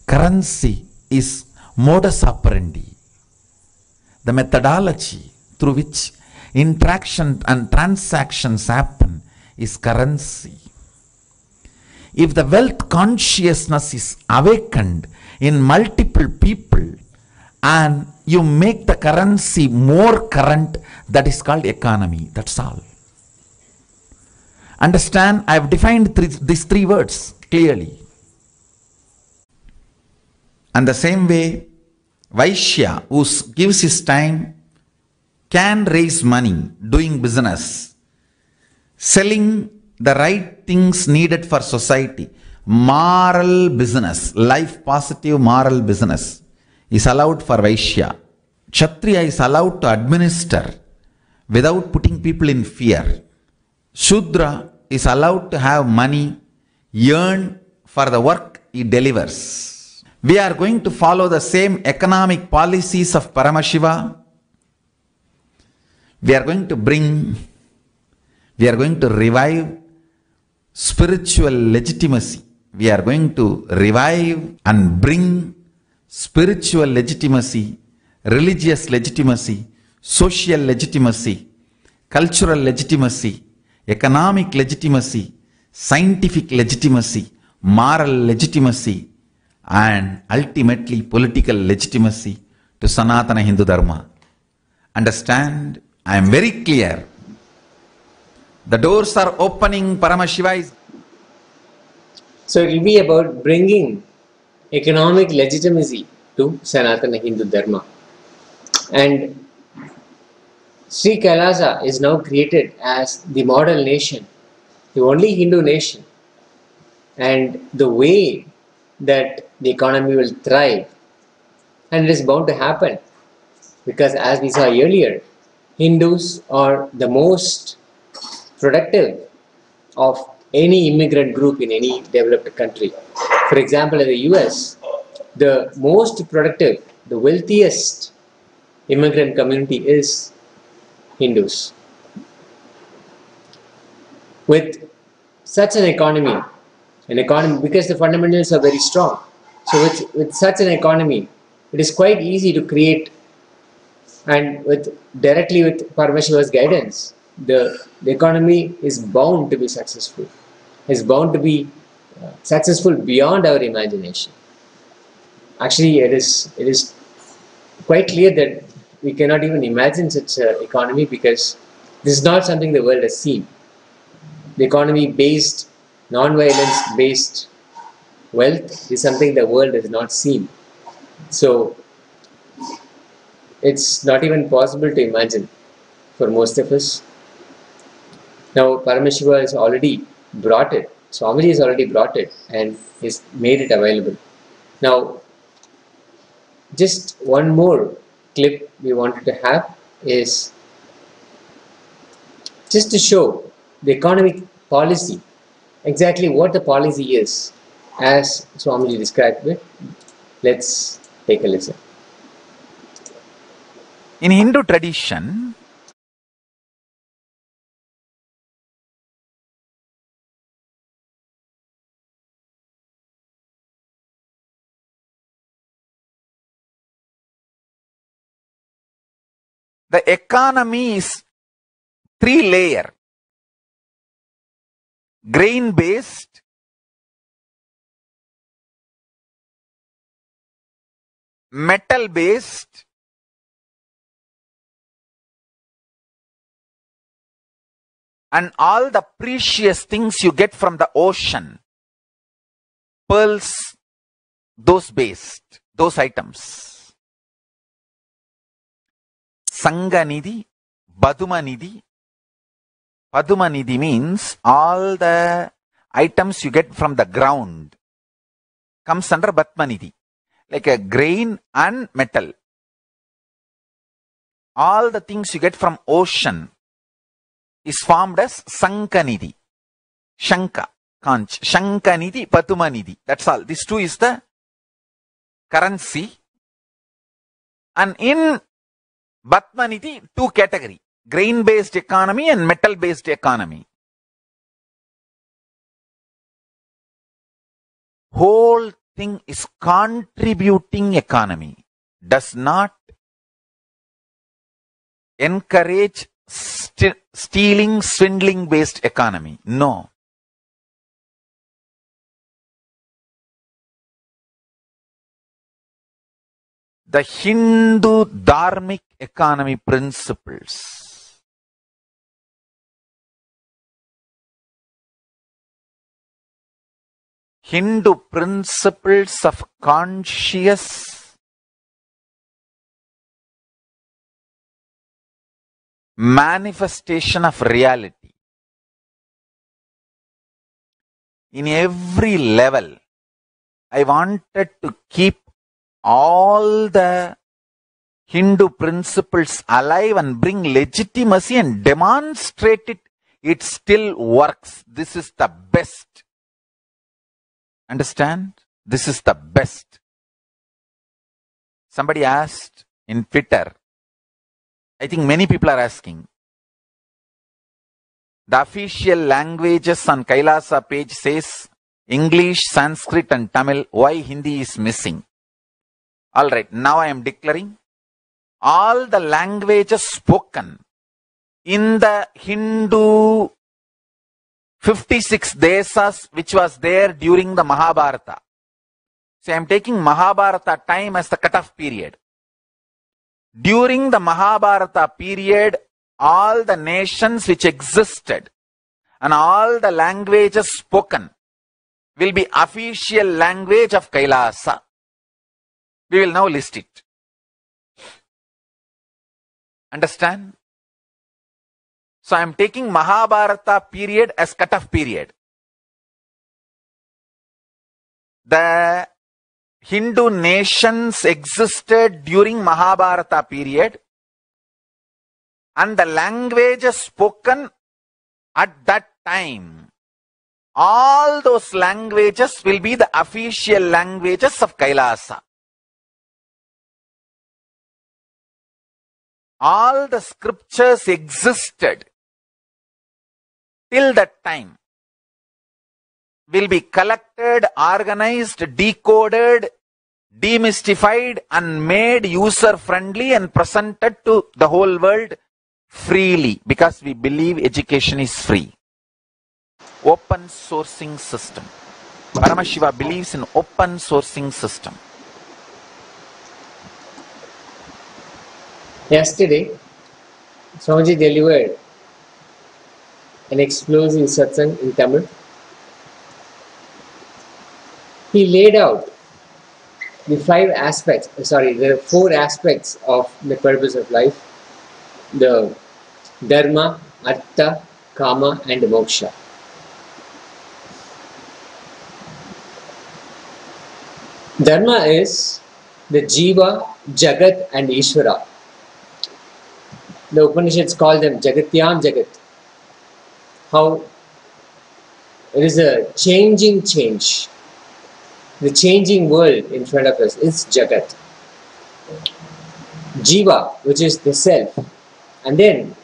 Currency is modus operandi, the methodology through which interaction and transactions happen is currency. If the wealth consciousness is awakened in multiple people and you make the currency more current, that is called economy. That's all. Understand, I have defined these three words clearly. And the same way, Vaishya, who gives his time, can raise money doing business, selling the right things needed for society. Moral business, life positive moral business is allowed for Vaishya. Kshatriya is allowed to administer without putting people in fear. Shudra is allowed to have money earned for the work he delivers. We are going to follow the same economic policies of Paramashiva. We are going to revive spiritual legitimacy. We are going to revive and bring spiritual legitimacy, religious legitimacy, social legitimacy, cultural legitimacy, economic legitimacy, scientific legitimacy, moral legitimacy, and ultimately political legitimacy to Sanatana Hindu Dharma. Understand? I am very clear. The doors are opening. Paramashiva is. So it will be about bringing economic legitimacy to Sanatana Hindu Dharma. And Sri KAILASA is now created as the model nation, the only Hindu nation. And the way that the economy will thrive, and it is bound to happen, because as we saw earlier, Hindus are the most productive of any immigrant group in any developed country. For example, in the US, the most productive, the wealthiest immigrant community is Hindus. With such an economy, because the fundamentals are very strong. So with such an economy, it is quite easy to create, and directly with Paramashiva's guidance, the economy is bound to be successful. Is bound to be successful beyond our imagination. Actually, it is quite clear that we cannot even imagine such an economy, because this is not something the world has seen. The economy based, non-violence based wealth is something the world has not seen. So it's not even possible to imagine for most of us. Now Paramashiva has already brought it. Swamiji has already brought it and has made it available. Now just one more clip we wanted to have is just to show the economic policy, exactly what the policy is as Swamiji described it. Let's take a listen. In Hindu tradition, the economy is three-layer: grain-based, metal-based, and all the precious things you get from the ocean, pearls, those items. Sanganidhi, Badumanidhi. Padumanidhi means all the items you get from the ground comes under Batmanidhi, like a grain and metal. All the things you get from ocean is formed as Sankanidhi. Shanka, conch. Shankanidhi, Padumanidhi. That's all. This two is the currency. And in Batmaniti, two category, grain-based economy and metal-based economy. Whole thing is contributing economy, does not encourage stealing, swindling based economy. No. The Hindu dharmic economy principles. Hindu principles of conscious manifestation of reality. In every level, I wanted to keep all the Hindu principles alive and bring legitimacy and demonstrate it. It still works. This is the best. Understand? This is the best. Somebody asked in Twitter, I think many people are asking, the official languages on KAILASA page says English, Sanskrit and Tamil. Why Hindi is missing? Alright, now I am declaring all the languages spoken in the Hindu 56 desas which was there during the Mahabharata. So I am taking Mahabharata time as the cutoff period. During the Mahabharata period, all the nations which existed and all the languages spoken will be official language of KAILASA. We will now list it. Understand? So I am taking Mahabharata period as cutoff period. The Hindu nations existed during Mahabharata period and the languages spoken at that time, all those languages will be the official languages of KAILASA. All the scriptures existed till that time will be collected, organized, decoded, demystified and made user-friendly and presented to the whole world freely, because we believe education is free. Open sourcing system. Paramashiva believes in open sourcing system. Yesterday, Swamiji delivered an explosive satsang in Tamil. He laid out the there are 4 aspects of the purpose of life: the dharma, artha, kama and moksha. Dharma is the jiva, jagat and Ishvara. The Upanishads call them Jagatyam Jagat. How it is a change. The changing world in front of us is Jagat. Jiva, which is the self, and then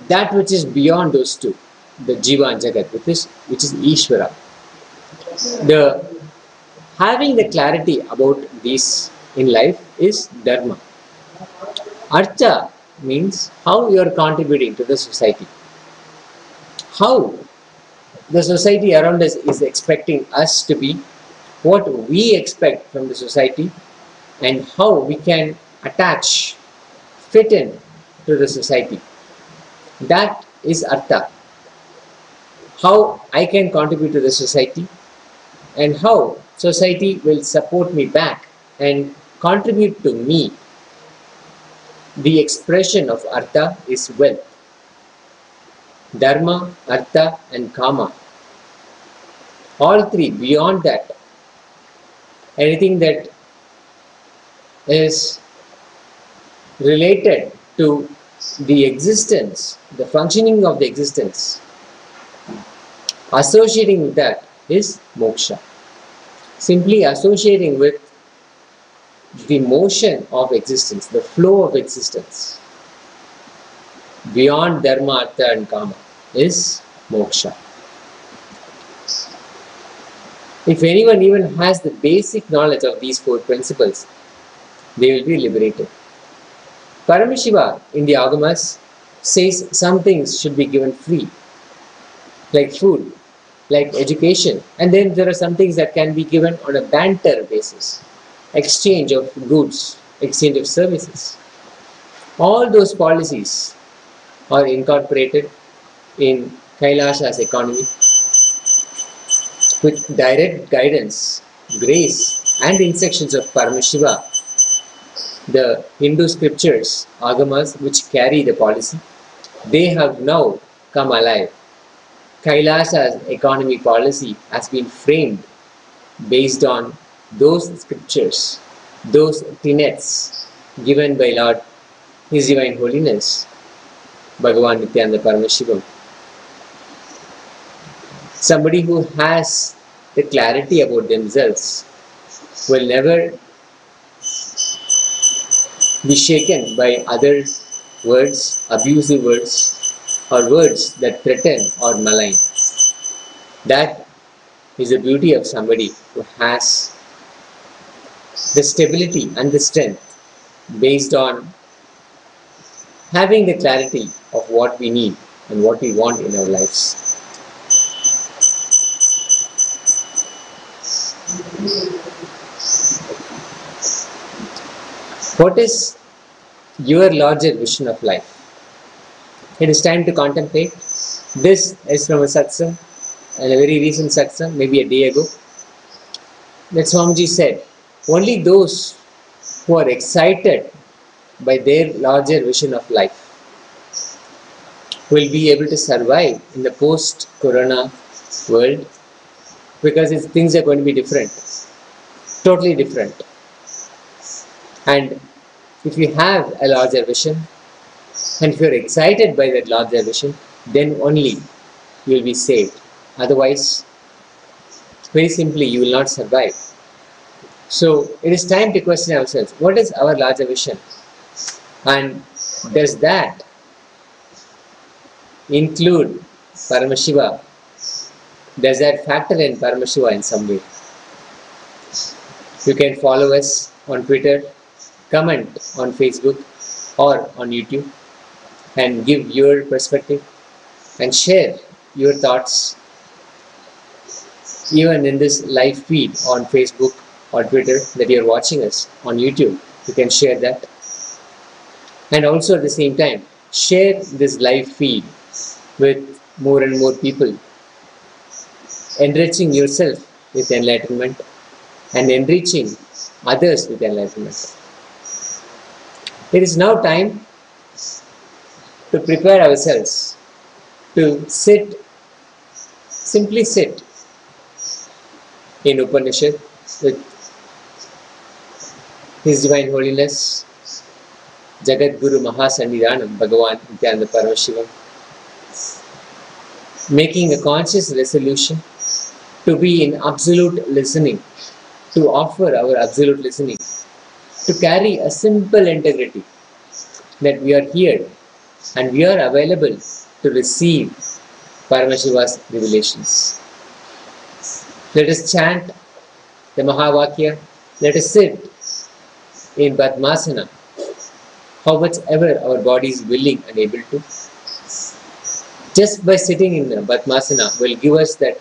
that which is beyond those two, the Jiva and Jagat, which is Ishvara. Having the clarity about these in life is Dharma. Artha means how you are contributing to the society. How the society around us is expecting us to be, what we expect from the society, and how we can fit in to the society. That is Artha. How I can contribute to the society and how society will support me back and contribute to me. The expression of Artha is wealth. Dharma, Artha and Kama. All 3. Beyond that, anything that is related to the existence, the functioning of the existence, associating with that is moksha. Simply associating with the motion of existence, the flow of existence, beyond dharma, artha and kama, is moksha. If anyone even has the basic knowledge of these four principles, they will be liberated. Paramashiva in the Agamas says some things should be given free, like food, like education, and then there are some things that can be given on a barter basis, exchange of goods, exchange of services. All those policies are incorporated in Kailasa's economy with direct guidance, grace and instructions of Paramashiva. The Hindu scriptures, Agamas, which carry the policy, they have now come alive. Kailasa's economy policy has been framed based on those scriptures, those tenets given by Lord, His Divine Holiness, Bhagavan Nithyananda Paramashivam. Somebody who has the clarity about themselves will never be shaken by other words, abusive words, or words that threaten or malign. That is the beauty of somebody who has the stability and the strength based on having the clarity of what we need and what we want in our lives. What is your larger vision of life? It is time to contemplate. This is from a Satsang, a very recent Satsang, maybe a day ago, that Swamiji said, only those who are excited by their larger vision of life will be able to survive in the post-corona world, because things are going to be different, totally different. And if you have a larger vision, and if you are excited by that larger vision, then only you will be saved. Otherwise, very simply, you will not survive. So, it is time to question ourselves, what is our larger vision? And does that include Paramashiva? Does that factor in Paramashiva in some way? You can follow us on Twitter, comment on Facebook or on YouTube, and give your perspective and share your thoughts even in this live feed on Facebook or Twitter that you are watching us on YouTube. You can share that, and also at the same time share this live feed with more and more people, enriching yourself with enlightenment and enriching others with enlightenment. It is now time to prepare ourselves to sit, simply sit in Upanishad with His Divine Holiness Jagat Guru Mahasannidhanam Bhagavan Nithyananda Paramashivam, making a conscious resolution to be in absolute listening, to offer our absolute listening, to carry a simple integrity that we are here and we are available to receive Paramashiva's revelations. Let us chant the Mahavakya, let us sit in Padmasana, how much ever our body is willing and able to. Just by sitting in Padmasana will give us that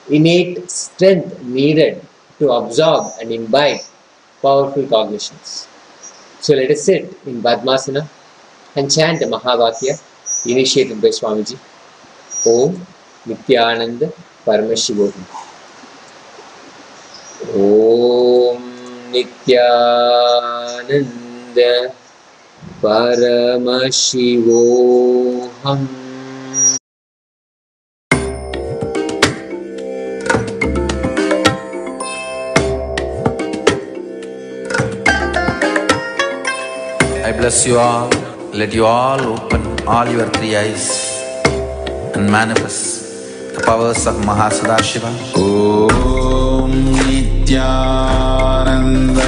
innate strength needed to absorb and imbibe powerful cognitions. So let us sit in Padmasana and chant the Mahavakya initiated by Swamiji. Om Nithyananda Paramashivoham. Om Nithyananda Paramashivoham. I bless you all. Let you all open all your three eyes and manifest the powers of Mahasadashiva. Om Nithyananda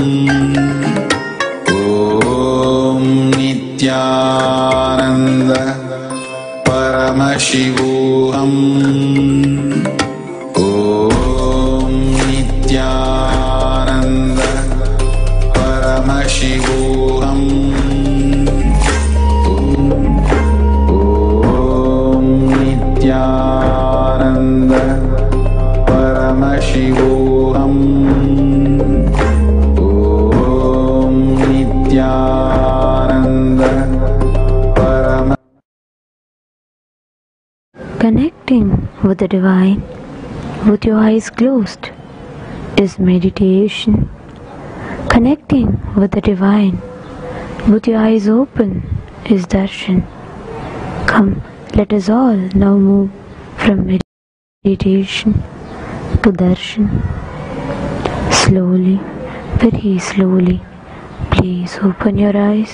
Om Nithyananda Paramashivoham. Om Nithyananda Paramashivoham. Om Nithyananda Paramashivoham. Om Nithyananda Paramashivoham. Connecting with the divine with your eyes closed is meditation. Connecting with the divine with your eyes open is darshan. Come, let us all now move from meditation to darshan. Slowly, very slowly, please open your eyes.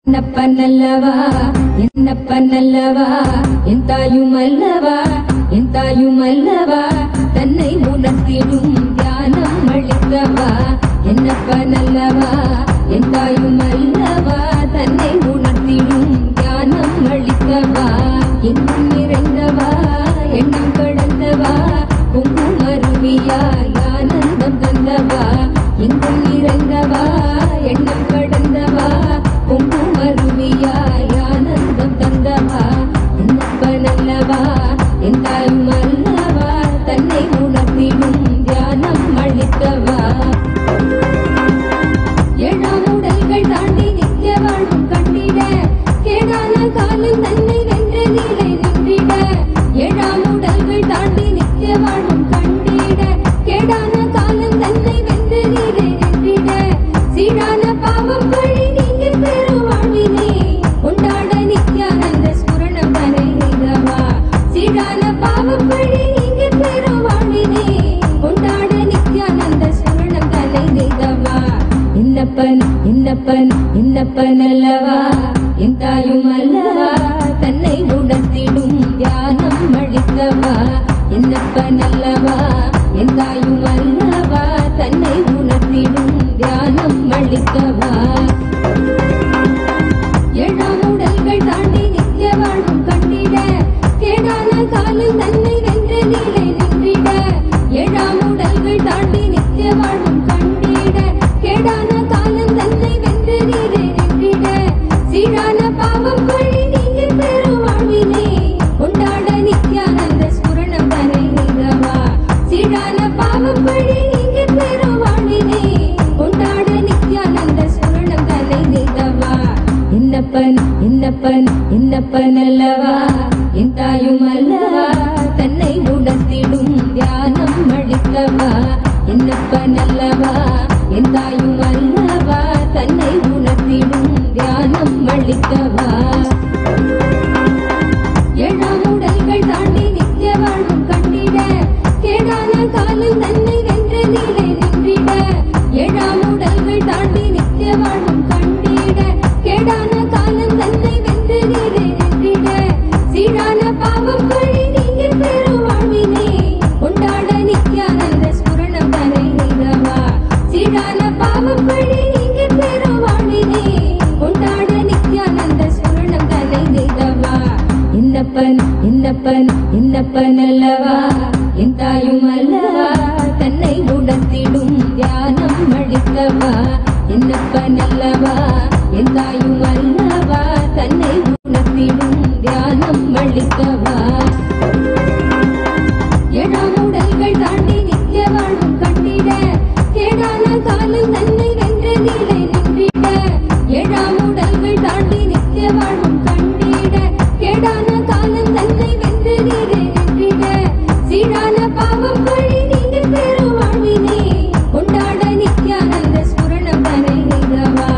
என்னப்பனல்லவா என்னப்பனல்லவா என் தாயுமல்லவா என் தாயுமல்லவா தன்னை உணர்த்திடும் தியானம் அளித்தவா என்னப்பனல்லவா என் தாயுமல்லவா தன்னை உணர்த்திடும் தியானம் அளித்தவா எண்ணம் நிறைந்தவா எண்ணம் கடந்தவா பொங்கும் அருவியாய் ஆனந்தம் தந்தவா எங்கும் நிறைந்தவா எண்ணம் கடந்தவா பொங்கும் அருவியாய் ஆனந்தம் தந்தவா என்னப்பனல்லவா என் தாயுமல்லவா தன்னை உணர்த்திடும் தியானம் அளித்தவா ஏழாம் உடல்கள் தாண்டி நித்திய வாழ்வும் கண்டிட கேடான காலம் தன்னை வென்ற நிலை நின்றிட ஏழாம் உடல்கள் தாண்டி நித்திய வாழ்வும் கண்டிட கேடான காலம் தன்னை வென்ற நிலை நின்றிட சீரான பாவம் வழி நீங்க பெரும் வாழ்வினே கொண்டாட நித்யானந்த ஸ்மரணம் தனை நிகவா சீரான பாவம் வழி நீங்க பெரும் வாழ்வினே கொண்டாட நித்யானந்த ஸ்மரணம் தனை நிகவா என்னப்பன் என்னப்பன் என்னப்பன் அல்லவா என் தாயும் அல்லவா தன்னை உணர்த்திடும் தியானம் அளித்தவா என்னப்பன் அல்லவா என் தாயும் அல்லவா தன்னை உணர்த்திடும் தியானம் அளித்தவா ஏழாம் உடல்கள் தாண்டி நித்திய வாழ்வும் கண்டிட கேடான காலம் தன்னை வென்ற நிலை நின்றிட ஏழாம் உடல்கள் தாண்டி நித்திய வாழ்வும் கண்டிட கேடான காலம் தன்னை வென்ற நிலை நின்றிட சீரான பாவம் வழி நீங்க பெரும் வாழ்வினே கொண்டாட நித்யானந்த ஸ்மரணம் தனை நிகவா சீரான பாவம் வழி நீங்க பெரும் வாழ்வினே கொண்டாட நித்யானந்த ஸ்மரணம் தனை நிகவா என்னப்பன் என்னப்பன் என்னப்பன் அல்லவா என் தாயும் அல்லவா தன்னை உணர்த்திடும் தியானம் அளித்தவா என்னப்பன் அல்லவா என் தாயும் அல்லவா தன்னை உணர்த்திடும் தியானம் அளித்தவா ஏழாம் உடல்கள் தாண்டி நித்திய வாழ்வும் கண்டிட கேடான காலம் தன்னை வென்ற நிலை நின்றிட ஏழாம் உடல்கள் தாண்டி நித்திய வாழ்வும் கண்டிட கேடான காலம் தன்னை வென்ற நிலை நின்றிட சீரான பாவம் வழி நீங்க பெரும் வாழ்வினே கொண்டாட நித்யானந்த ஸ்மரணம் தனை நிகவா சீரான பாவம் வழி நீங்க பெரும் வாழ்வினே கொண்டாட நித்யானந்த ஸ்மரணம் தனை நிகவா என்னப்பன் என்னப்பன் என்னப்பன் அல்லவா என் தாயும் அல்லவா தன்னை உணர்த்திடும் தியானம் அளித்தவா என்னப்பன் அல்லவா என் தாயும் அல்லவா தன்னை உணர்த்திடும் தியானம் அளித்தவா ஏழாம் உடல்கள் தாண்டி நித்திய வாழ்வும் கண்டிட கேடான காலம் தன்னை வென்ற நிலை நின்றிட ஏழாம் உடல்கள் தாண்டி நித்திய வாழ்வும் கண்டிட கேடான காலம் தன்னை வென்ற நிலை நின்றிட சீரான பாவம் வழி நீங்க பெரும் வாழ்வினே கொண்டாட நித்யானந்த ஸ்மரணம் தனை நிகவா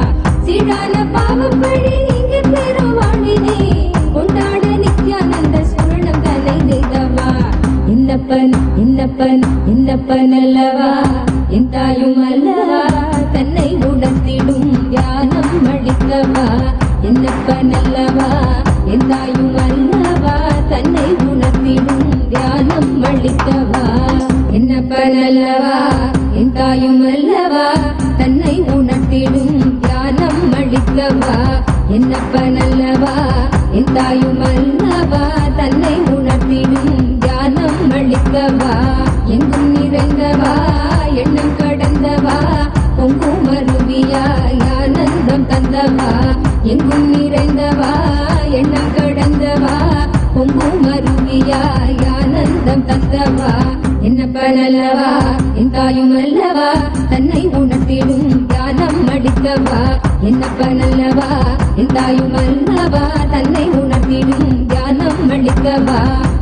சீரான பாவம் வழி நீங்க பெரும் வாழ்வினே கொண்டாட நித்யானந்த ஸ்மரணம் தனை நிகவா என்னப்பன் என்னப்பன் என்னப்பன் அல்லவா என் தாயும் அல்லவா தன்னை உணர்த்திடும் தியானம் அளித்தவா என்னப்பன் அல்லவா என் தாயும் அல்லவா தன்னை உணர்த்திடும் தியானம் அளித்தவா என்னப்பன் அல்லவா என் தாயும் அல்லவா தன்னை உணர்த்திடும் தியானம் அளிக்கவா என்னப்பனல்லவா என் தாயும் அல்லவா தன்னை உணர்த்திடும் தியானம் அளிக்கவா எங்கும் நிறைந்தவா எண்ணம் கடந்தவா பொங்கும் அருவியாய் ஆனந்தம் தந்தவா எங்கும் நிறைந்தவா எண்ணம் கடந்தவா பொங்கும் அருவியாய் ஆனந்தம் தந்தவா என்னப்பனல்லவா என் தாயும் அல்லவா தன்னை உணர்த்திடும் தியானம் அளிக்கவா என்னப்பனல்லவா என் தாயும் அல்லவா தன்னை உணர்த்திடும் தியானம் அளிக்கவா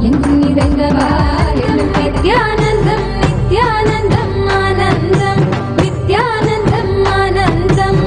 எங்கும் நிறைந்தவா நித்யானந்தம் நித்யானந்தம் ஆனந்தம் நித்யானந்தம் ஆனந்தம்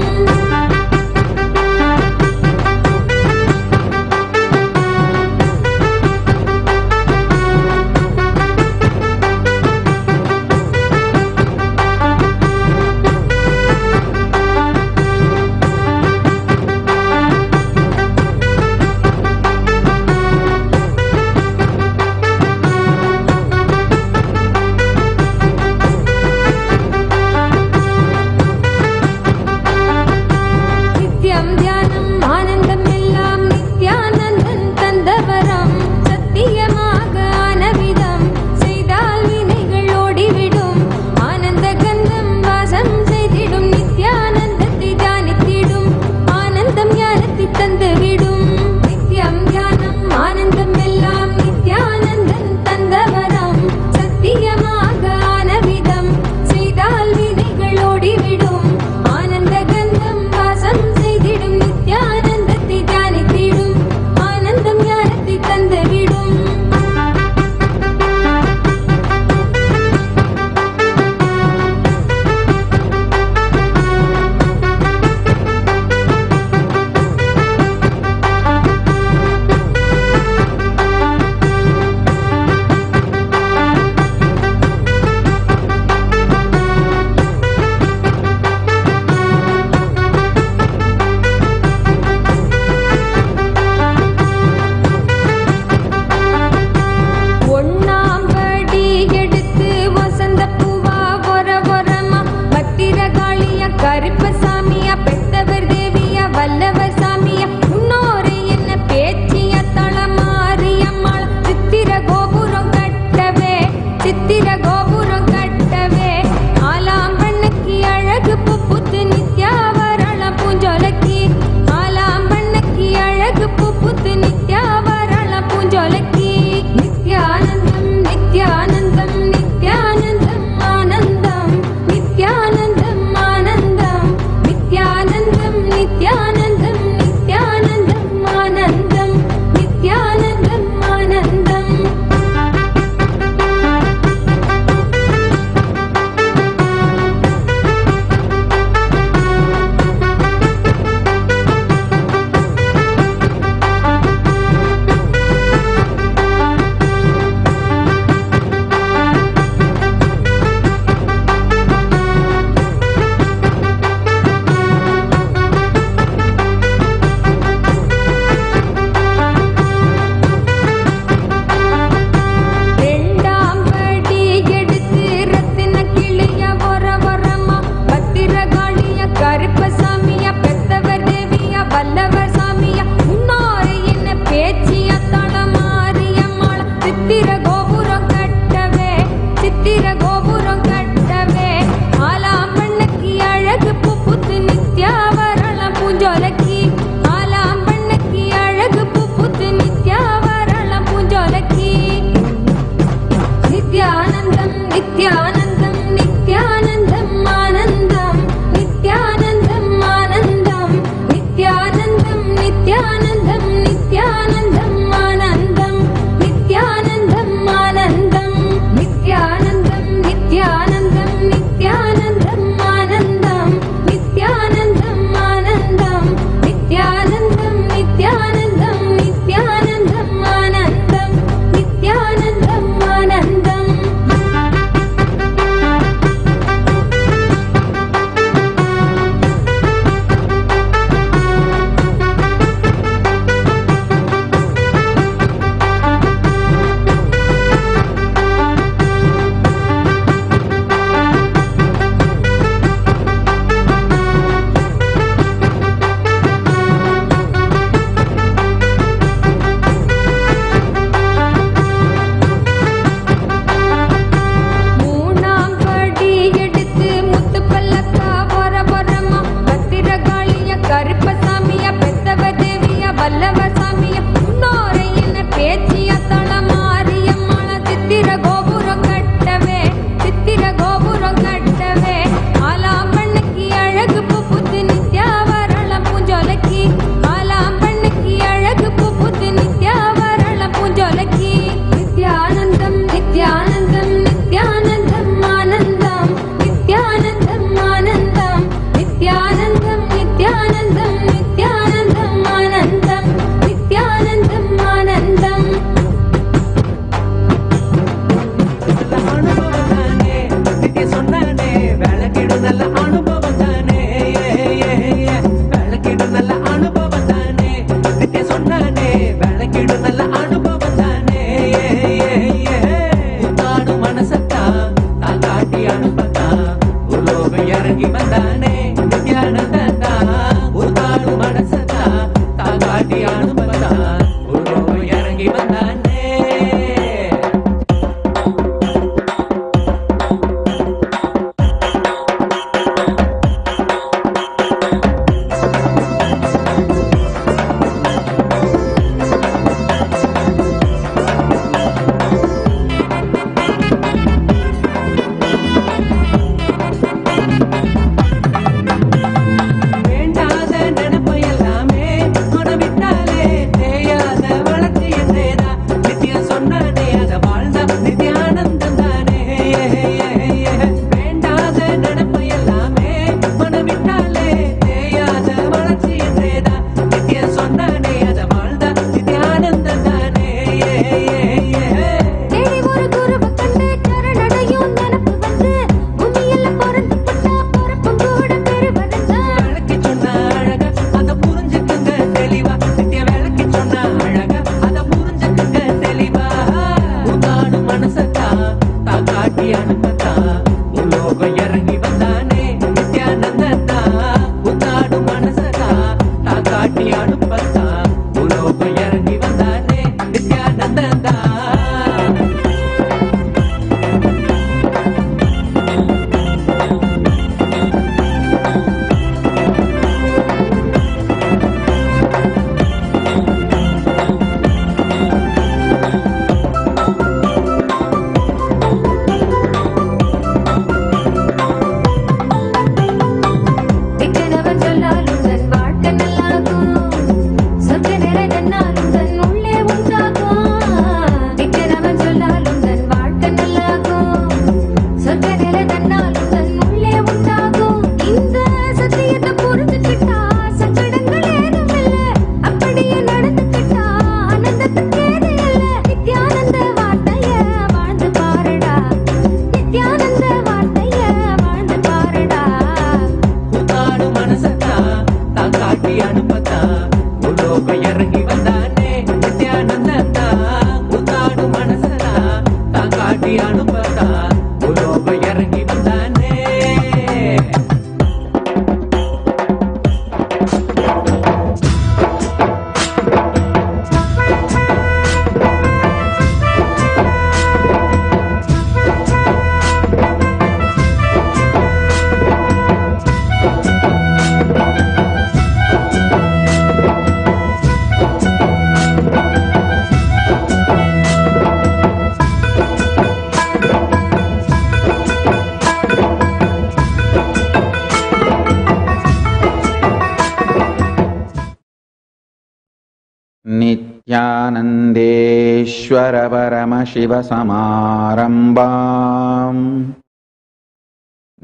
नित्यानन्देश्वर परमशिव समारम्भाम्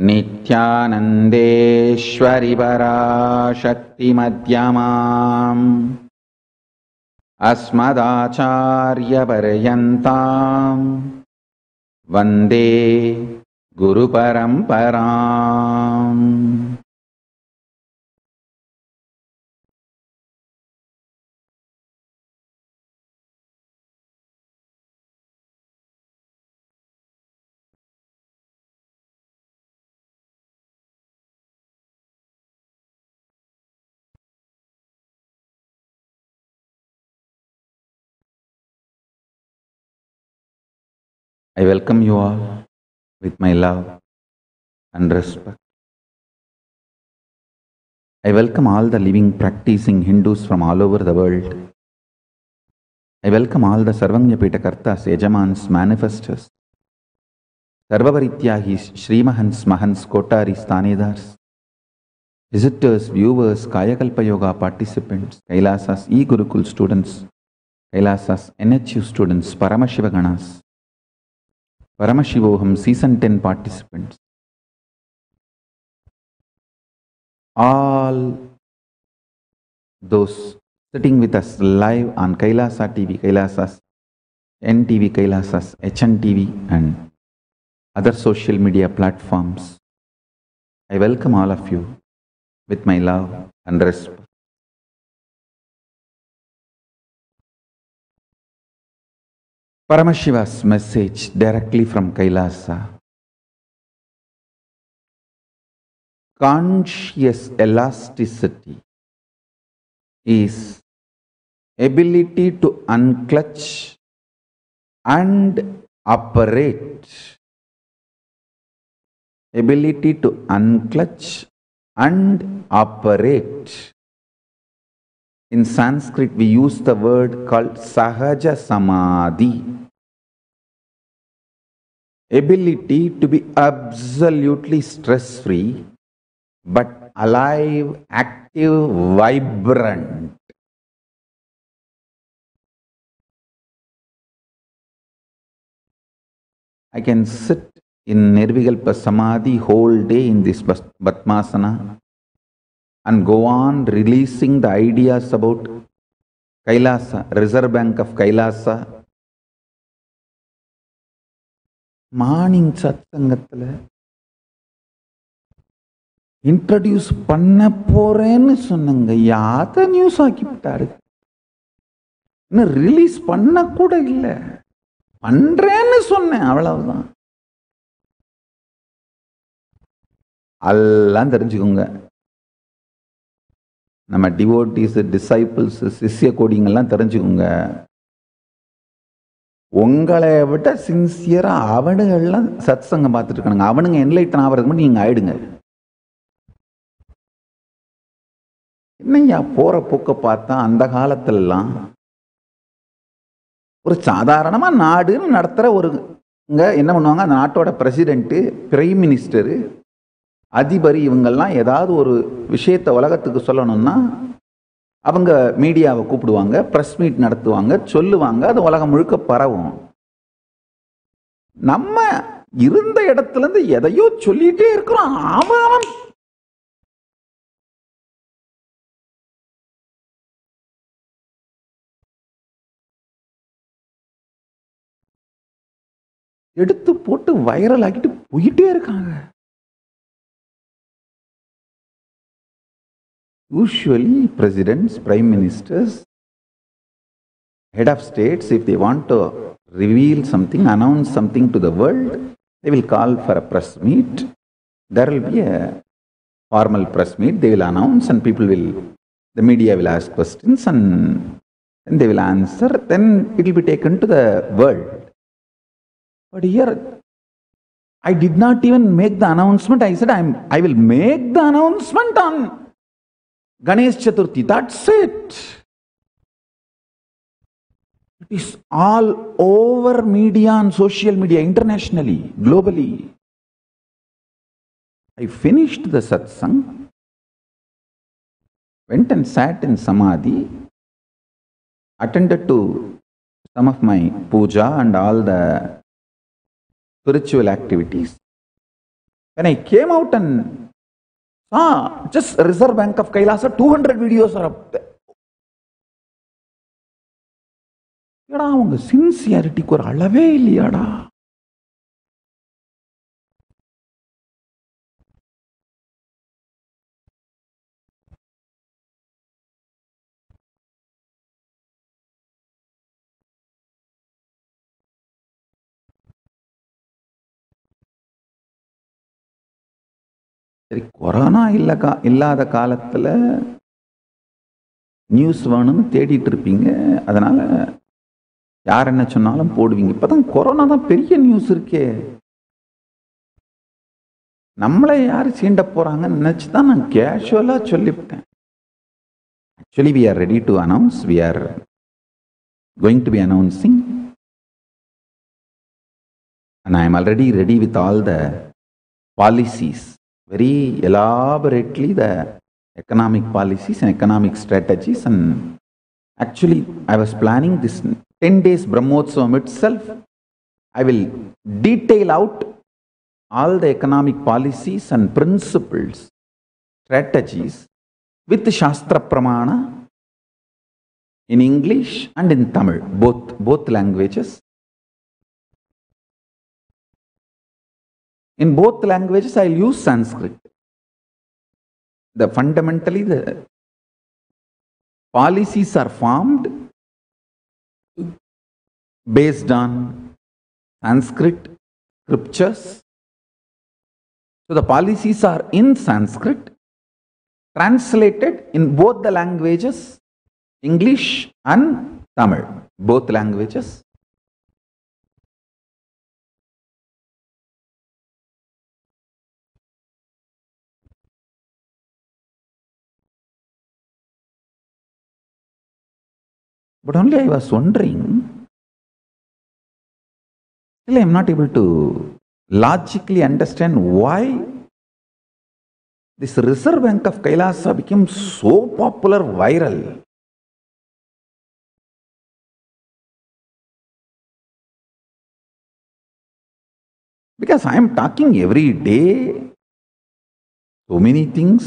नित्यानन्देश्वरि पराशक्ति मध्यमाम् अस्मदाचार्य पर्यन्ताम् वन्दे गुरुपरम्पराम्. I welcome you all with my love and respect. I welcome all the living, practicing Hindus from all over the world. I welcome all the Sarvanyapita Kartas, Yajamans, manifestors, Sarvavarityahis, Shrimahans, Mahans, Kotaris, Tanedars, visitors, viewers, Kayakalpa Yoga participants, Kailasas, E-Gurukul students, Kailasas, NHU students, Paramashivoganas, Paramashivoham Season 10 participants, all those sitting with us live on Kailasa TV, Kailasas, NTV, Kailasas, HNTV and other social media platforms. I welcome all of you with my love and respect. Paramashiva's message directly from Kailasa. Conscious elasticity is ability to unclutch and operate. Ability to unclutch and operate. In Sanskrit, we use the word called Sahaja Samadhi. Ability to be absolutely stress-free, but alive, active, vibrant. I can sit in Nirvikalpa Samadhi whole day in this Batmasana and go on releasing the ideas about Kailasa, Reserve Bank of Kailasa. Morning Satsangathila introduce panna porenu sonnanga yada news ஆக்கிட்டாரு. இன்னும் release பண்ண கூட இல்லை, பண்றேன்னு சொன்னேன், அவ்வளவுதான். எல்லாம் தெரிஞ்சுக்கோங்க, நம்ம டிவோட்டீஸ், டிசைபிள்ஸ், சிஷ்ய கோடிங்கெல்லாம் தெரிஞ்சுக்கோங்க. உங்களை விட சின்சியரா அவனுங்கெல்லாம் சத்சங்கம் பார்த்துட்டு இருக்கானுங்க. அவனுங்க என்லைட்டன் ஆகிறதுக்கு மட்டும் நீங்க ஆயிடுங்க. என்னையா போற போக்க பார்த்தா அந்த காலத்திலலாம் ஒரு சாதாரணமா நாடுன்னு நடத்துற ஒரு என்ன பண்ணுவாங்க, அந்த நாட்டோட பிரசிடென்ட், பிரைம் மினிஸ்டரு, அதிபர் இவங்கெல்லாம் ஏதாவது ஒரு விஷயத்தை உலகத்துக்கு சொல்லணும்னா அவங்க மீடியாவை கூப்பிடுவாங்க, ப்ரெஸ் மீட் நடத்துவாங்க, சொல்லுவாங்க, அது உலகம் முழுக்க பரவும். நம்ம இருந்த இடத்துல இருந்து எதையோ சொல்லிட்டே இருக்கிறோம். அவன் எடுத்து போட்டு வைரல் ஆக்கிட்டு போயிட்டே இருக்காங்க. Usually presidents, prime ministers, head of states, if they want to reveal something, announce something to the world, they will call for a press meet. There will be a formal press meet. They will announce and the media will ask questions and they will answer. Then it will be taken to the world. But here, I did not even make the announcement. I said, I will make the announcement on Ganesh Chaturthi. That's it. It is all over media and social media, internationally, globally. I finished the satsang, went and sat in samadhi, attended to some of my puja and all the spiritual activities. When I came out and just Reserve Bank of KAILASA, 200 videos are up there. ஏடா அவங்க சின்சியாரிட்டிக்கு ஒரு அளவே இல்லையாடா. சரி, corona இல்லாத காலத்துல news வேணும்னு தேடிட்டு இருப்பீங்க, அதனால யார் என்ன சொன்னாலும் போடுவீங்க. இப்பதான் கொரோனா தான் பெரிய நியூஸ் இருக்கே. நம்மளை யாரு சீண்ட போறாங்கன்னு நினைச்சுதான் நான் கேஷுவலா சொல்லிவிட்டேன். Actually, we are ready to announce. We are going to be announcing, and I am already ready with all the policies. Very elaborately the economic policies and economic strategies, and actually I was planning this 10 days Brahmotsavam itself. I will detail out all the economic policies and principles, strategies with Shastra Pramana in English and in Tamil, both languages. In both languages, I will use Sanskrit. Fundamentally, the policies are formed based on Sanskrit scriptures. So the policies are in Sanskrit, translated in both the languages, English and Tamil, both languages. But only I was wondering, still I am not able to logically understand why this Reserve Bank of KAILASA became so popular, viral. Because I am talking every day, so many things.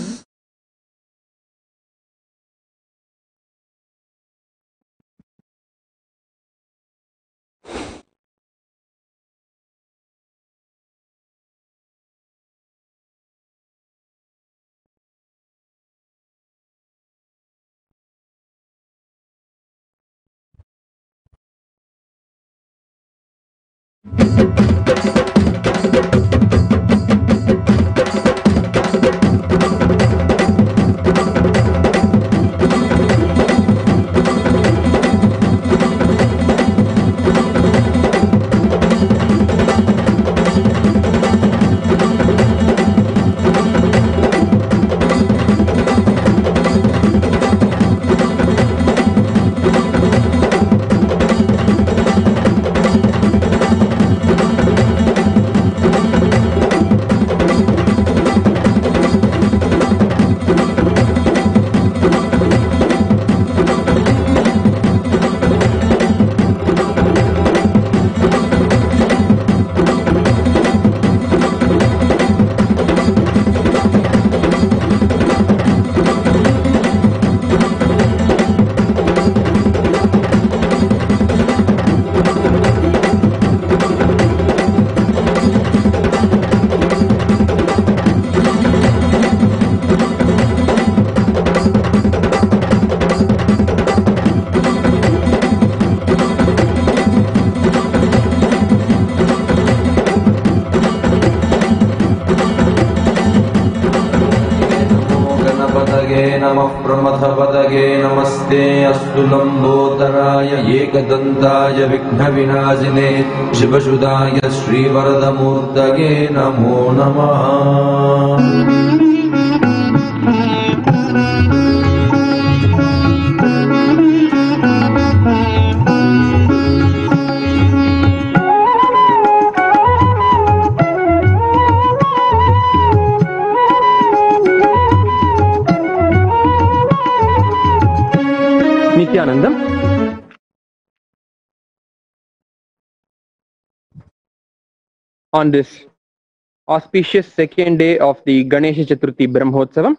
मथपदगे नमस्ते अस्तु लम्बोदराय एकदन्ताय विघ्नविनाशिने शिवसुधाय श्रीवरदमूर्तये नमो नमः। Nithyanandam. On this auspicious second day of the Ganesha Chaturthi Brahmotsavam,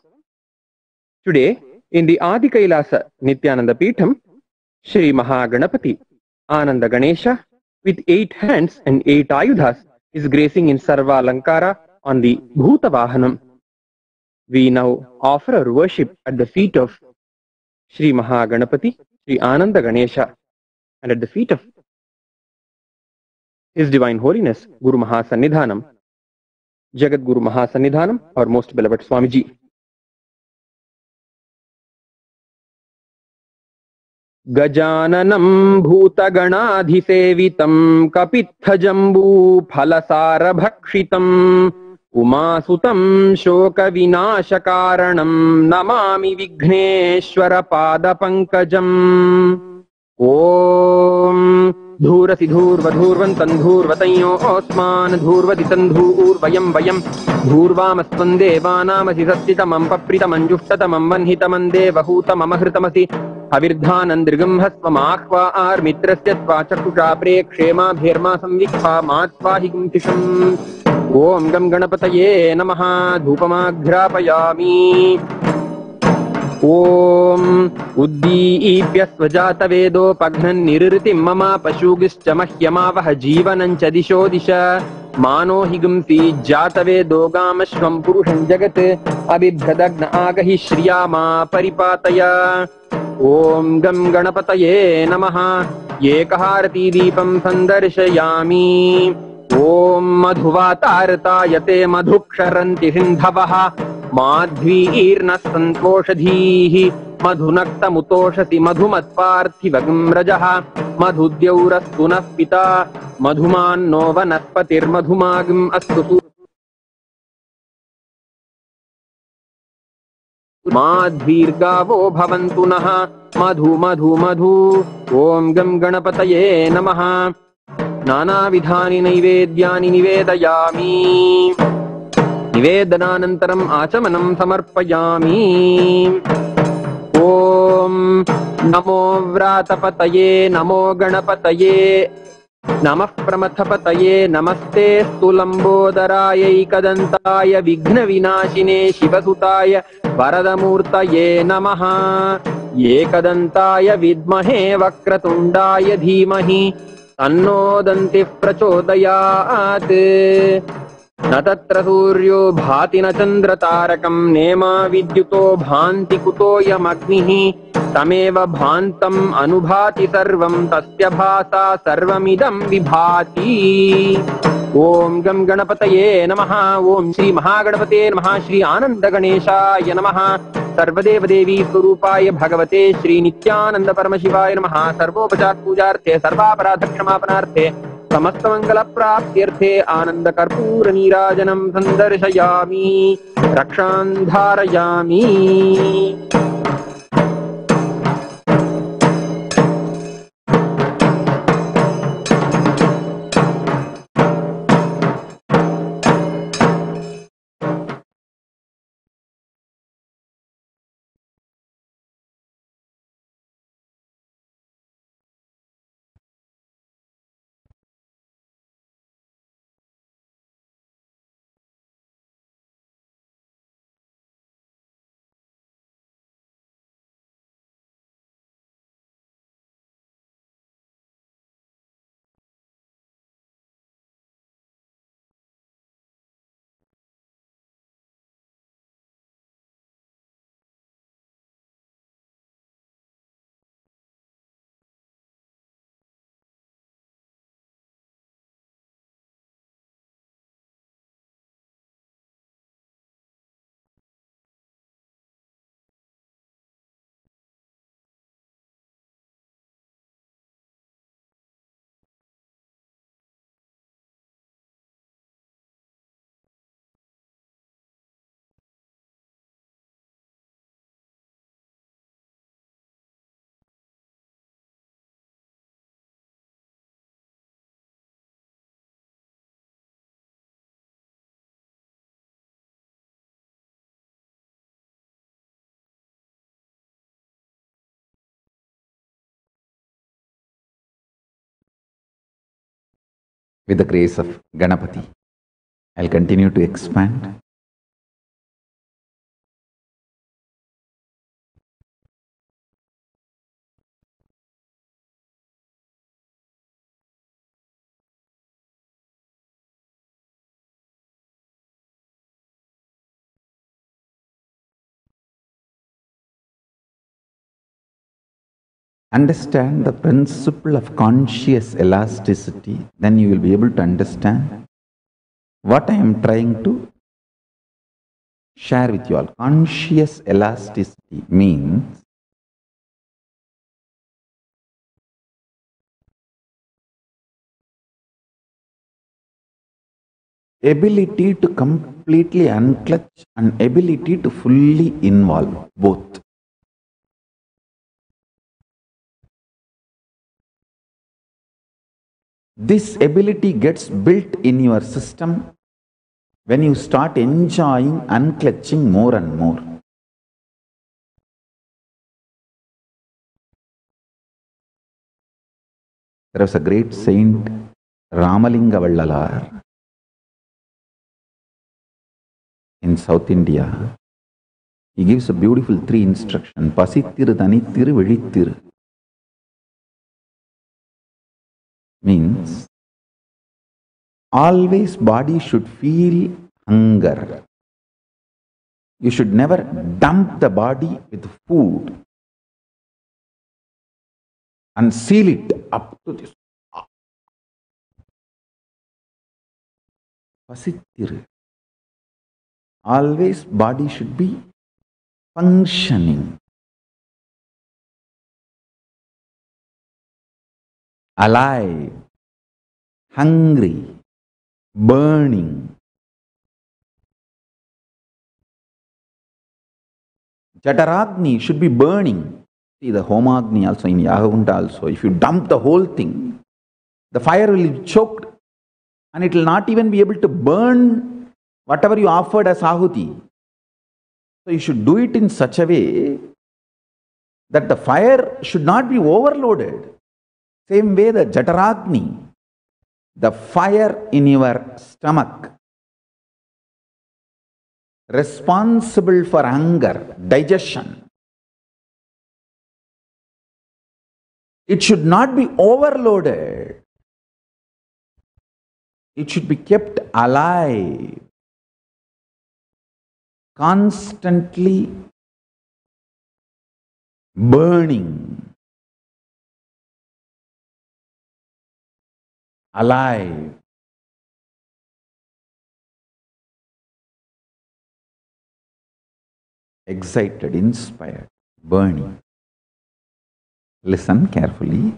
today in the Adi Kailasa Nithyananda Peetham, Shri Mahaganapati Ananda Ganesha with 8 hands and 8 ayudhas is gracing in Sarva Alankara on the Bhuta Vahanam. We now offer our worship at the feet of Shri Mahaganapati, Shri Ananda Ganesha, and at the feet of His Divine Holiness, Guru Mahasannidhanam, Jagat Guru Mahasannidhanam, our most beloved Swamiji. Gajananam Bhutaganadhisevitam Kapitthajambu Phalasarabhakshitam Umasutam Shoka Vinashakaranam Namami Vigneshwara Pada Pankajam. Om Dhurasi Dhurvadhurvantan Dhurvatayyo Osman Dhurvaditan Dhurvayam Vayam Dhurvamasvan Devanamasi Satsitamam Papritamam Jushtatamam Vanhitamam Devahutamam Ahritamasi Avirdhanandrigam Hasvamahva Armitrasya Tvachakusha Prekshema Bherma Samvikha Matsvahigam Tisham. Om Gam Ganapataye Namaha Dhupamagrapayami. Om Uddipya Svajata Vedo Pagnan Nirritim Mama Pashugischa Mahyamavaha Jivanancha Disho Disha Mano Higamsi Jata Vedo Gamashvam Purushan Jagat Abhibhadagna Agahi Shriyama Paripataya. Om Gam Ganapataye Namaha Yekaharati Deepam Sandarshayami. Om Madhuvatartayate Madhuksharanti Sindhavaha Madhvirna Santoshadhihi Madhunakta Mutoshasi Madhumatparthivagam Rajaha Madhudyauras Pita Madhuman Novanaspatir Madhumagam Astu Madhvirgavo Bhavantunaha Madhu Madhu Madhu. Om Gam Ganapataye Namaha. Nana Vidhani Naivedyani Nivedayami. Nivedananantaram Achamanam Samarpayami. Om Namo Vratapataye Namo Ganapataye Namah Pramathapataye Namaste Stulambodaraye Kadantaya Vighna Vinashine Shivasutaya Varadamurtaye Namaha. Ekadantaya Vidmahe Vakratundaya Dhimahi Tanno Danti Prachodayat. Natatra Suryo Bhati na Chandra Tarakam Nema Vidyuto Bhanti Kutoyam Agnihi Tameva Bhantam Anubhati Sarvam Tasya Bhasa Sarvamidam Vibhati. Om Gam Ganapataye Namaha. Om Shri Mahaganapate Namaha. Shri Ananda Ganeshaya Namaha. Sarvadeva Devi Surupaya Bhagavate Shri Nithyananda Paramashivaya Namaha. Sarvopachar Pujarthe Sarvaparadhakshamapanaarthe Samasthamangala Praptyarthe Ananda Karpura Nirajanam Sandarshayami Rakshantharayami. with the grace of Ganapati. I'll continue to expand. Understand the principle of conscious elasticity, then you will be able to understand what I am trying to share with you all. Conscious elasticity means ability to completely unclutch and ability to fully involve both. This ability gets built in your system when you start enjoying unclutching more and more. There was a great saint, Ramalinga Vallalar, in South India. He gives a beautiful 3 instruction. Pasittiru, Thanittiru, Vizhittiru. Means always body should feel hunger. You should never dump the body with food and seal it up to this. Pasittiru. Always body should be functioning, alive, hungry, burning. Jataragni should be burning. See the Homagni also in Yagagunta also. If you dump the whole thing, the fire will be choked and it will not even be able to burn whatever you offered as ahuti. So you should do it in such a way that the fire should not be overloaded. Same way the Jataragni, the fire in your stomach, responsible for hunger, digestion. It should not be overloaded. It should be kept alive, constantly burning, alive. Excited, inspired, burning. Listen carefully.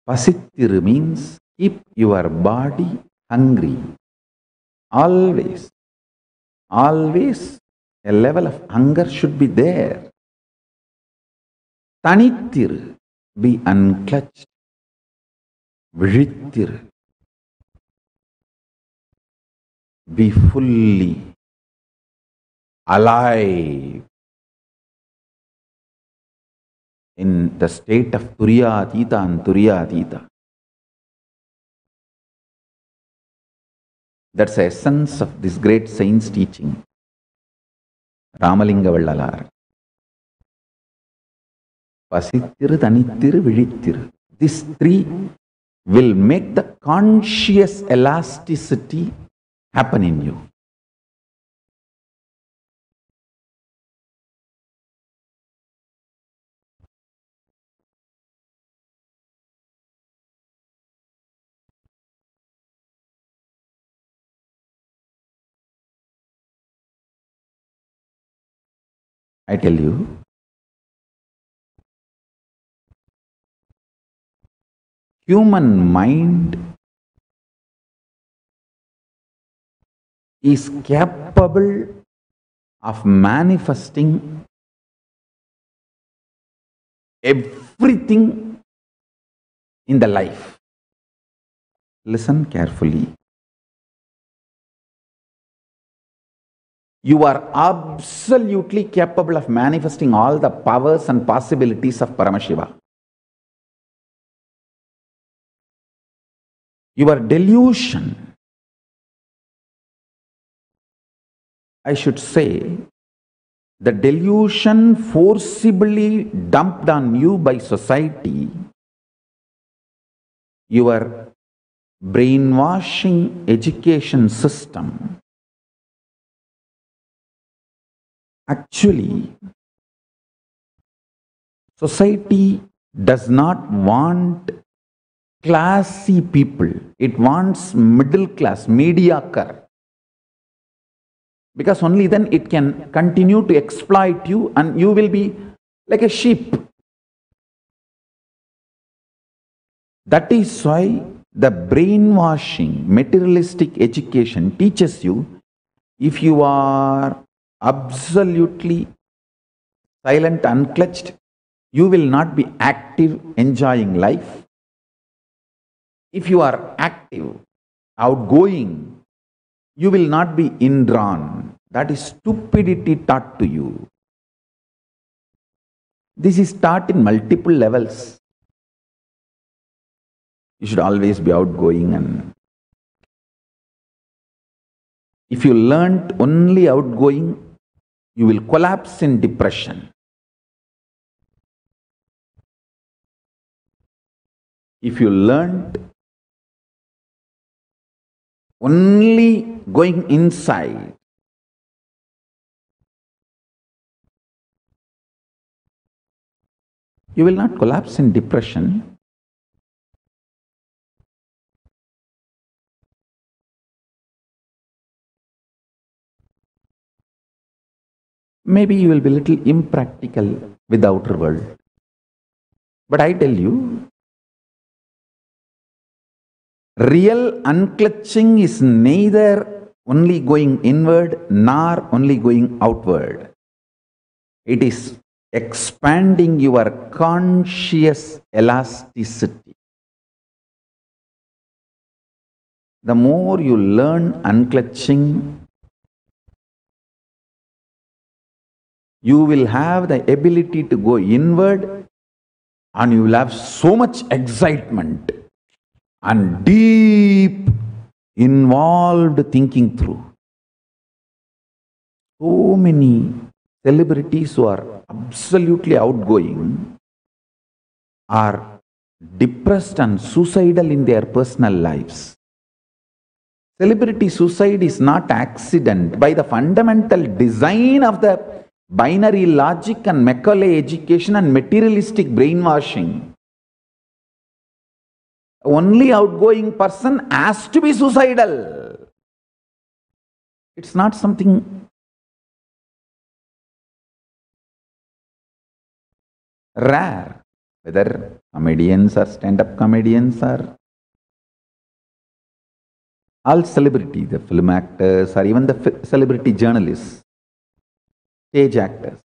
Pasittiru means keep your body hungry. Always, always a level of hunger should be there. Thanittiru, be unclutched. Vizhittiru, be fully alive in the state of Turiyatita and Turiyatita. That's the essence of this great saint's teaching, Ramalinga Vallalar. Pasittiru, Thanittiru, Vizhittiru. These 3 will make the conscious elasticity happen in you. I tell you, human mind is capable of manifesting everything in the life. Listen carefully. You are absolutely capable of manifesting all the powers and possibilities of Paramashiva. your delusion, I should say, the delusion forcibly dumped on you by society, your brainwashing education system, actually, society does not want classy people. It wants middle class, mediocre. Because only then it can continue to exploit you and you will be like a sheep. That is why the brainwashing, materialistic education teaches you, if you are absolutely silent, unclutched, you will not be active, enjoying life. If you are active, outgoing, you will not be indrawn. That is stupidity taught to you. This is taught in multiple levels. You should always be outgoing, and if you learnt only outgoing, you will collapse in depression. If you learnt only going inside, you will not collapse in depression. Maybe you will be a little impractical with the outer world. But I tell you, real unclutching is neither only going inward nor only going outward. It is expanding your conscious elasticity. The more you learn unclutching, you will have the ability to go inward, and you will have so much excitement and deep involved thinking through. So many celebrities who are absolutely outgoing are depressed and suicidal in their personal lives. Celebrity suicide is not accident. By the fundamental design of the binary logic and Macaulay education and materialistic brainwashing, only outgoing person has to be suicidal. It's not something rare. Whether comedians or stand-up comedians or all celebrity, the film actors or even the celebrity journalists, stage actors,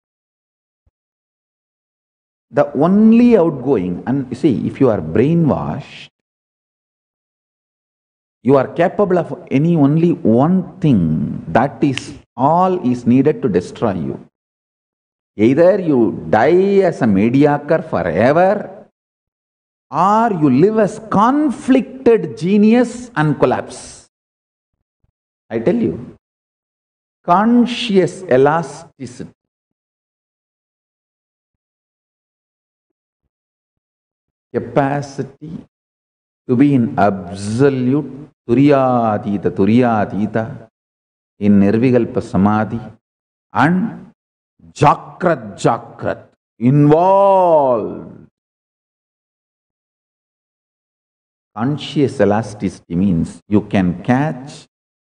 the only outgoing, and you see, if you are brainwashed, you are capable of only one thing. That is all is needed to destroy you. Either you die as a mediocre forever, or you live as conflicted genius and collapse. I tell you, conscious elasticity, capacity to be in absolute Turyatita, in Nirvikalpa Samadhi, and Jakrat, involved. Conscious elasticity means you can catch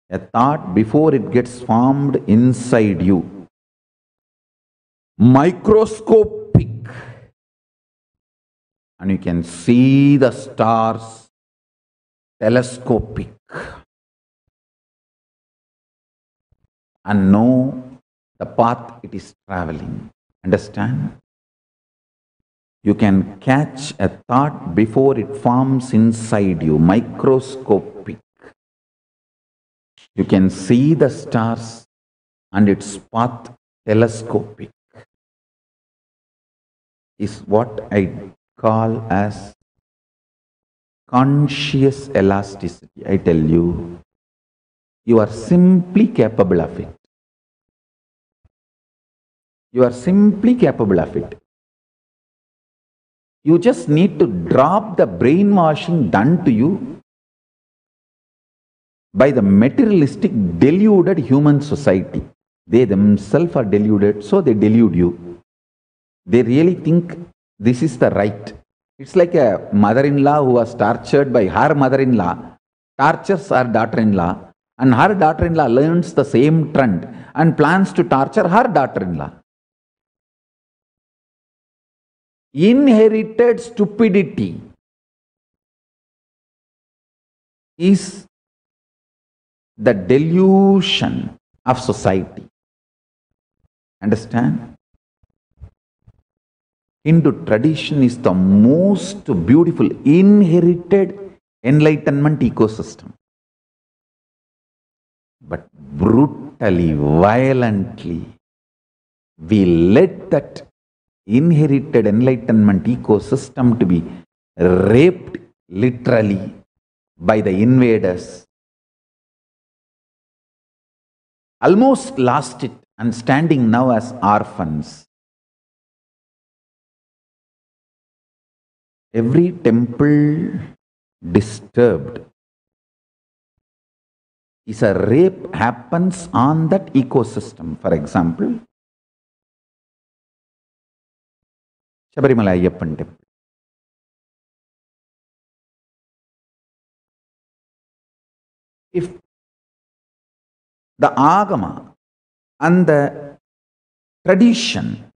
a thought before it gets formed inside you. Microscopic. And you can see the stars. Telescopic, and know the path it is traveling. Understand? You can catch a thought before it forms inside you. Microscopic. You can see the stars and its path. Telescopic is what I call as conscious elasticity, I tell you, you are simply capable of it. You are simply capable of it. You just need to drop the brainwashing done to you by the materialistic, deluded human society. They themselves are deluded, so they delude you. They really think this is the right. It's like a mother-in-law who was tortured by her mother-in-law, tortures her daughter-in-law, and her daughter-in-law learns the same trend and plans to torture her daughter-in-law. Inherited stupidity is the delusion of society. Understand? Hindu tradition is the most beautiful inherited enlightenment ecosystem. But brutally, violently, we let that inherited enlightenment ecosystem to be raped literally by the invaders. Almost lost it and standing now as orphans. Every temple disturbed is a rape happens on that ecosystem. For example, Shabarimala Ayyappan temple. If the agama and the tradition,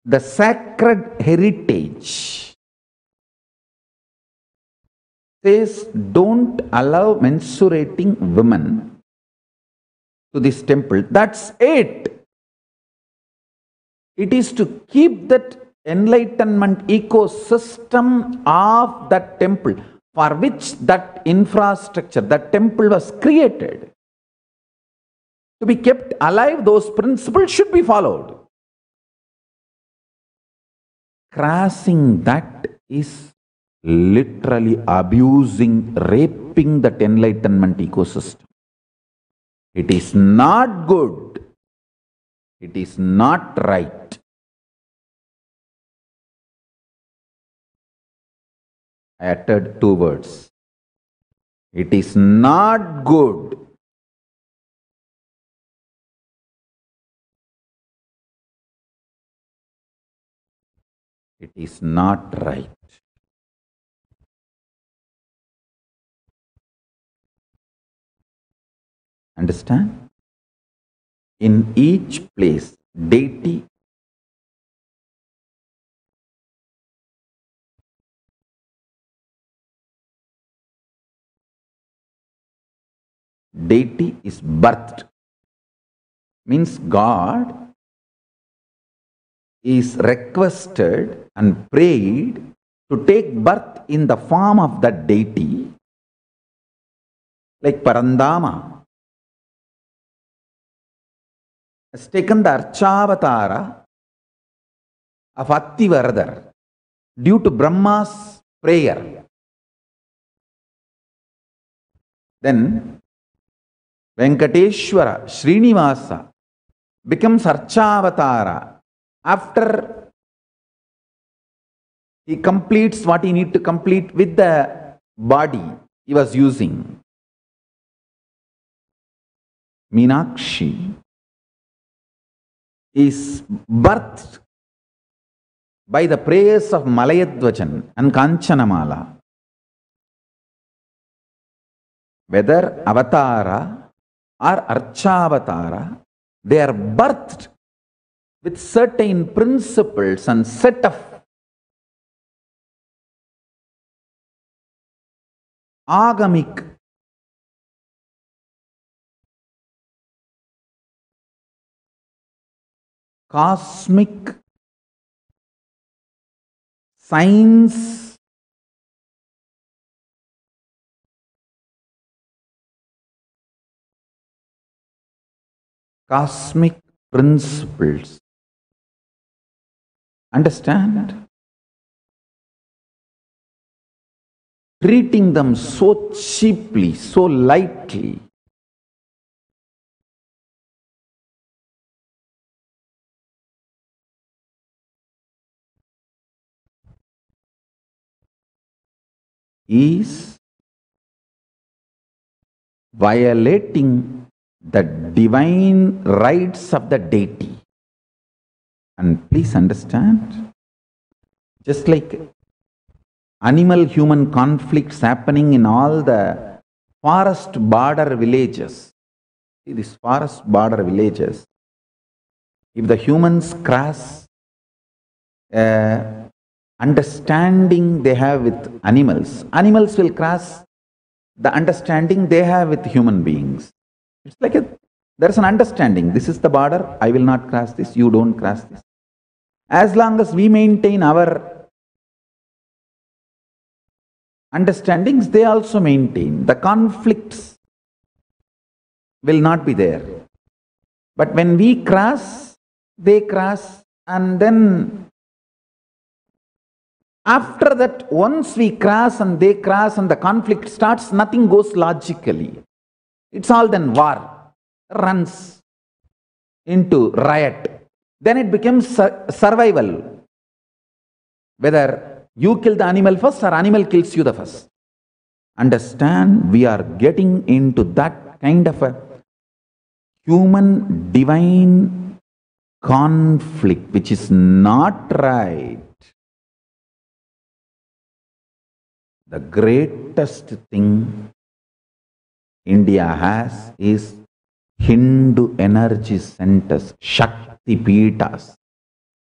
the sacred heritage says don't allow mensurating women to this temple, that's it. It is to keep that enlightenment ecosystem of that temple for which that infrastructure, that temple was created. To be kept alive, those principles should be followed. Crossing that is literally abusing, raping that enlightenment ecosystem. It is not good. It is not right. I uttered two words. It is not good. It is not right. Understand? In each place, deity is birthed. Means God is requested and prayed to take birth in the form of that deity, like Parandama has taken the Archavatara of Attivaradar due to Brahma's prayer. Then Venkateshwara, Srinivasa becomes Archavatara after he completes what he needs to complete with the body he was using. Meenakshi is birthed by the prayers of Malayadvajan and Kanchanamala. Whether Avatara or Archavatara, they are birthed with certain principles and set of agamic cosmic science cosmic principles Understand? Treating them so cheaply, so lightly. Is violating the divine rights of the deity. And please understand, just like animal-human conflicts happening in all the forest border villages. See, these forest border villages, if the humans cross understanding they have with animals, animals will cross the understanding they have with human beings. It's like there's an understanding. This is the border, I will not cross this, you don't cross this. As long as we maintain our understandings, they also maintain. The conflicts will not be there. But when we cross, they cross, and then after that, once we cross and they cross and the conflict starts, nothing goes logically. It's all then war, runs into riot. Then it becomes survival. Whether you kill the animal first or animal kills you the first. Understand, we are getting into that kind of a human-divine conflict, which is not right. The greatest thing India has is Hindu energy centers, Shakti Peethas,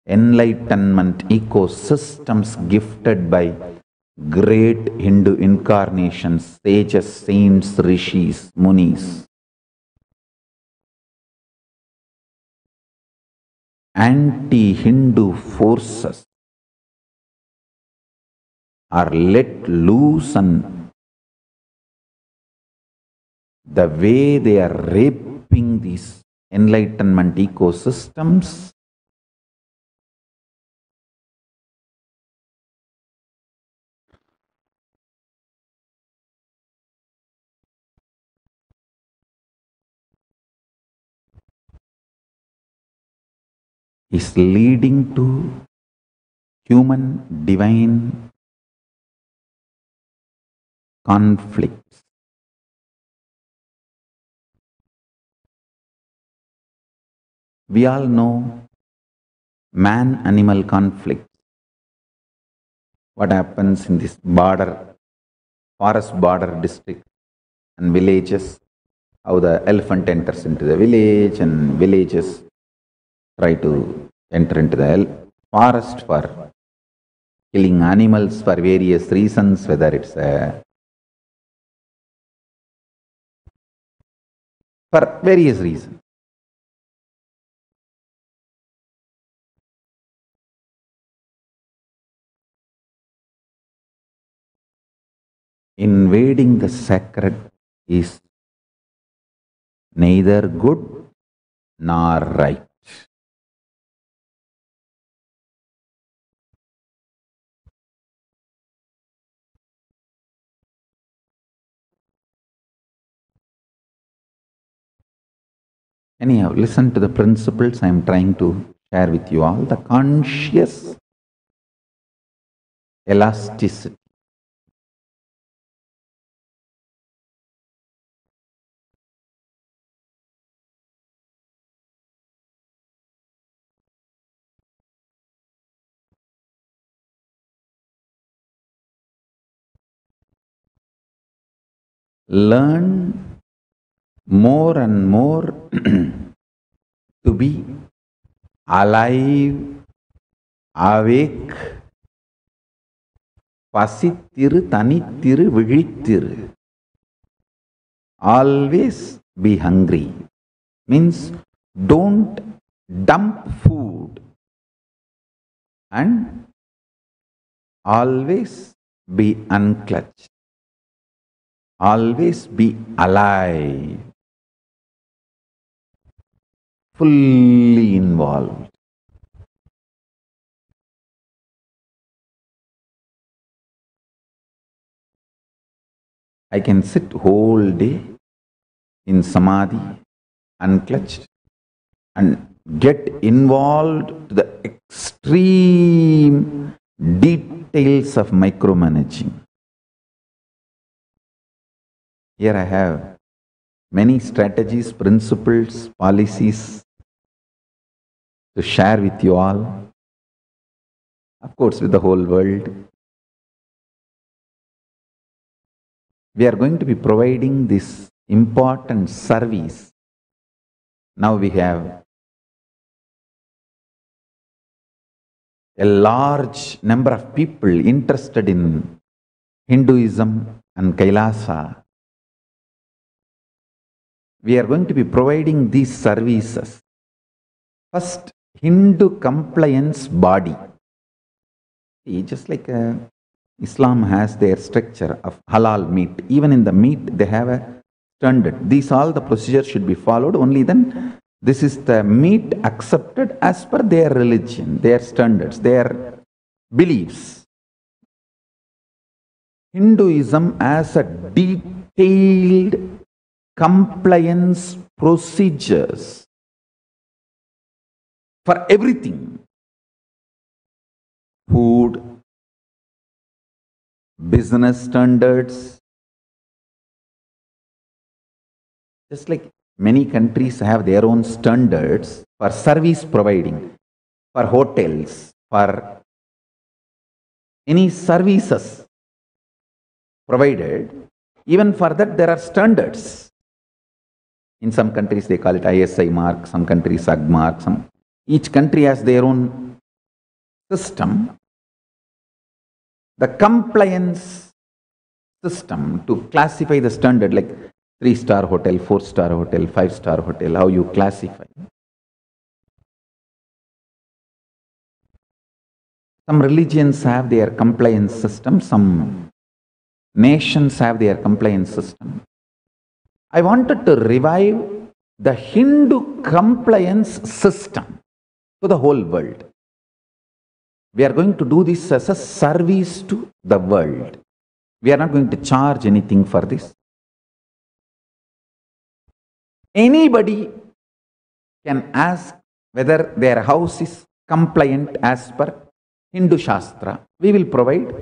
enlightenment ecosystems gifted by great Hindu incarnations, sages, saints, rishis, munis. Anti-Hindu forces are let loose, and the way they are raping these enlightenment ecosystems, is leading to human divine conflicts. We all know man-animal conflict. What happens in this border, forest border district and villages, how the elephant enters into the village and villages try to enter into the forest for killing animals for various reasons, whether it's for various reasons. Invading the sacred is neither good nor right. Anyhow, listen to the principles I am trying to share with you all. The conscious elasticity. Learn more and more to be alive, awake, pasittiru, thanittiru, vizhittiru. Always be hungry. Means don't dump food, and always be unclutched. Always be alive, fully involved. I can sit whole day in samadhi, unclutched, and get involved to the extreme details of micromanaging. Here I have many strategies, principles, policies to share with you all, of course with the whole world. We are going to be providing this important service. Now we have a large number of people interested in Hinduism and Kailasa. We are going to be providing these services. First, Hindu compliance body. See, just like Islam has their structure of halal meat. Even in the meat, they have a standard. These all the procedures should be followed. Only then, this is the meat accepted as per their religion, their standards, their beliefs. Hinduism has a detailed compliance procedures for everything. Food, business standards. Just like many countries have their own standards for service providing, for hotels, for any services provided, even for that there are standards. In some countries they call it ISI mark, some countries AG mark, each country has their own system. The compliance system to classify the standard, like 3-star hotel, 4-star hotel, 5-star hotel, how you classify. Some religions have their compliance system, some nations have their compliance system. I wanted to revive the Hindu compliance system to the whole world. We are going to do this as a service to the world. We are not going to charge anything for this. Anybody can ask whether their house is compliant as per Hindu Shastra. We will provide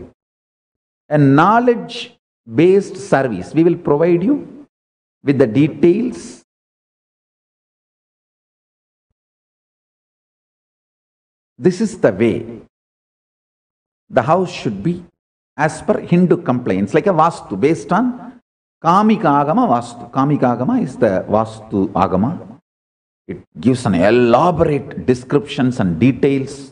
a knowledge-based service. We will provide you with the details. This is the way. The house should be as per Hindu compliance, like a Vastu, based on Kamika Agama Vastu. Kamika Agama is the Vastu Agama. It gives an elaborate descriptions and details.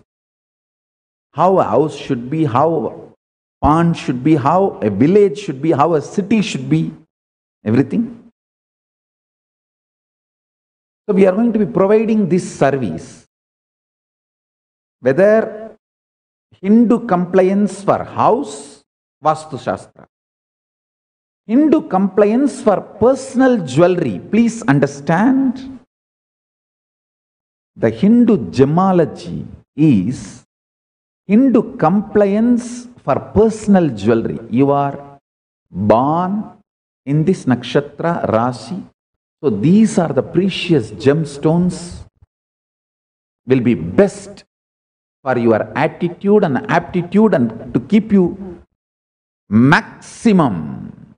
How a house should be, how a pond should be, how a village should be, how a city should be, everything. So we are going to be providing this service. Whether Hindu compliance for house, Vastu Shastra. Hindu compliance for personal jewelry. Please understand, the Hindu gemology is Hindu compliance for personal jewelry. You are born in this nakshatra, Rashi. So these are the precious gemstones, will be best for your attitude and aptitude and to keep you maximum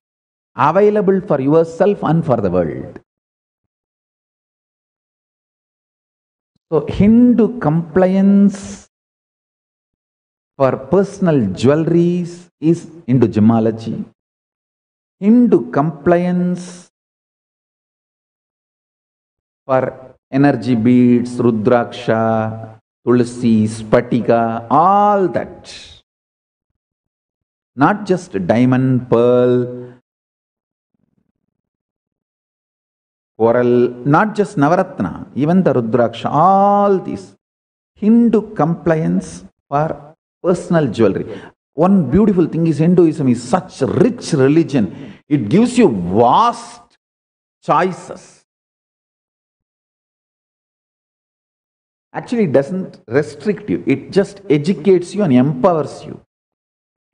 available for yourself and for the world. So Hindu compliance for personal jewelries is Hindu gemology. Hindu compliance for energy beads, Rudraksha, Tulsi, Spatika, all that. Not just diamond, pearl, coral, not just Navaratna, even the Rudraksha, all these. Hindu compliance for personal jewelry. One beautiful thing is Hinduism is such a rich religion. It gives you vast choices. Actually, it doesn't restrict you. It just educates you and empowers you.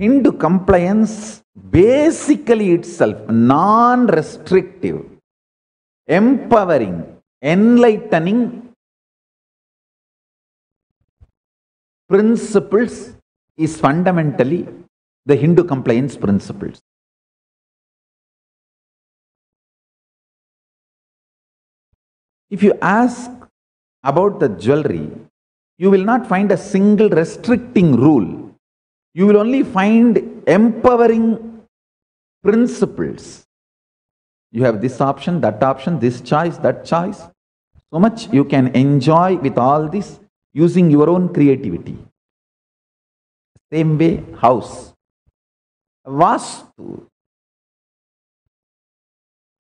Hindu compliance basically itself non-restrictive, empowering, enlightening principles is fundamentally the Hindu compliance principles. If you ask about the jewelry, you will not find a single restricting rule. You will only find empowering principles. You have this option, this choice, that choice. So much you can enjoy with all this using your own creativity. Same way, house. Vastu.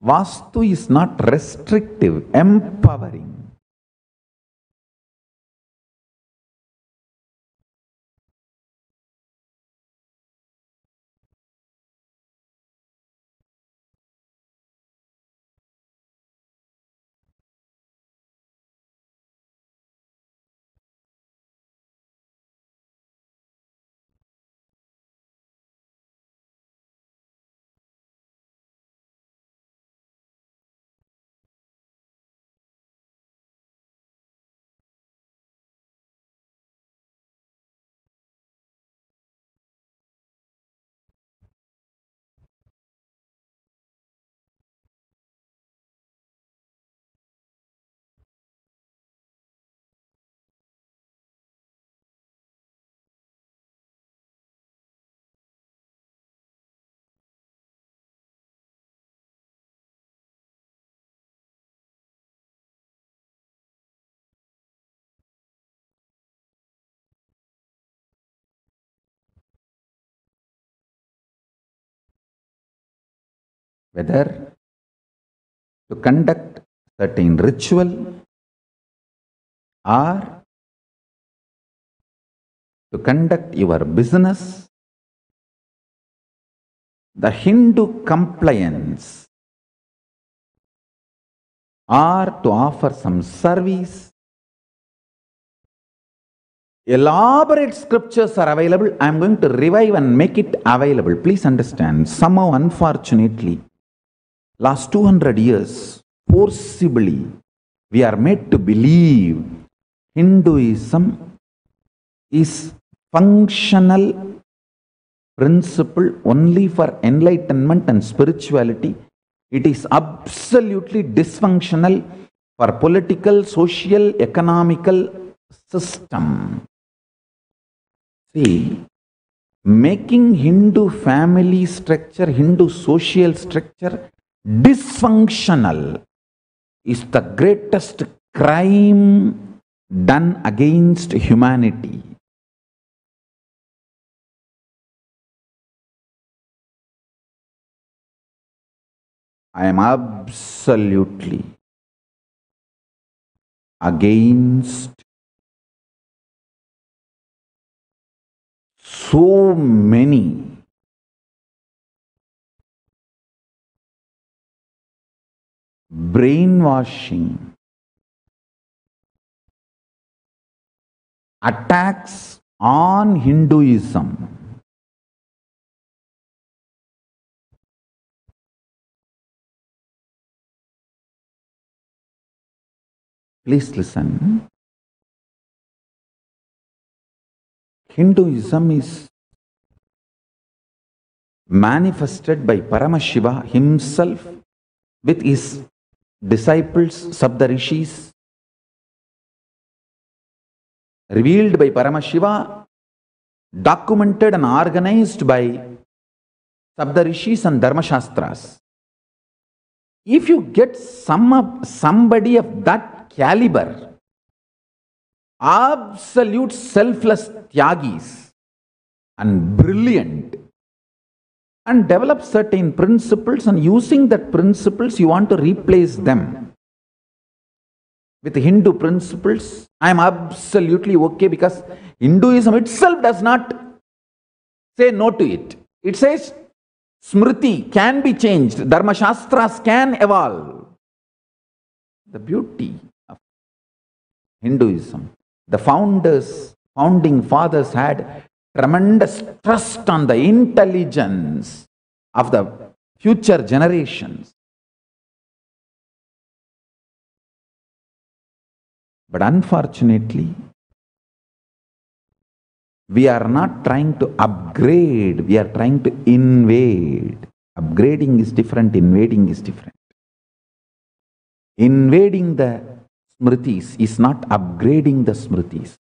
Vastu is not restrictive, empowering. Whether to conduct certain ritual or to conduct your business, the Hindu compliance or to offer some service. Elaborate scriptures are available. I am going to revive and make it available. Please understand, somehow unfortunately, last 200 years, forcibly, we are made to believe Hinduism is functional principle only for enlightenment and spirituality. It is absolutely dysfunctional for political, social, economical system. See, making Hindu family structure, Hindu social structure dysfunctional is the greatest crime done against humanity. I am absolutely against so many brainwashing attacks on Hinduism. Please listen. Hinduism is manifested by Paramashiva himself with his disciples, Saptarishis, revealed by Paramashiva, documented and organized by Saptarishis and Dharmashastras. If you get somebody of that caliber, absolute selfless tyagis and brilliant, and develop certain principles, and using that principles you want to replace them with Hindu principles, I am absolutely okay, because Hinduism itself does not say no to it. It says Smriti can be changed, Dharma Shastras can evolve. The beauty of Hinduism. The founding fathers had tremendous trust on the intelligence of the future generations. But unfortunately, we are not trying to upgrade, we are trying to invade. Upgrading is different, invading is different. Invading the smritis is not upgrading the smritis.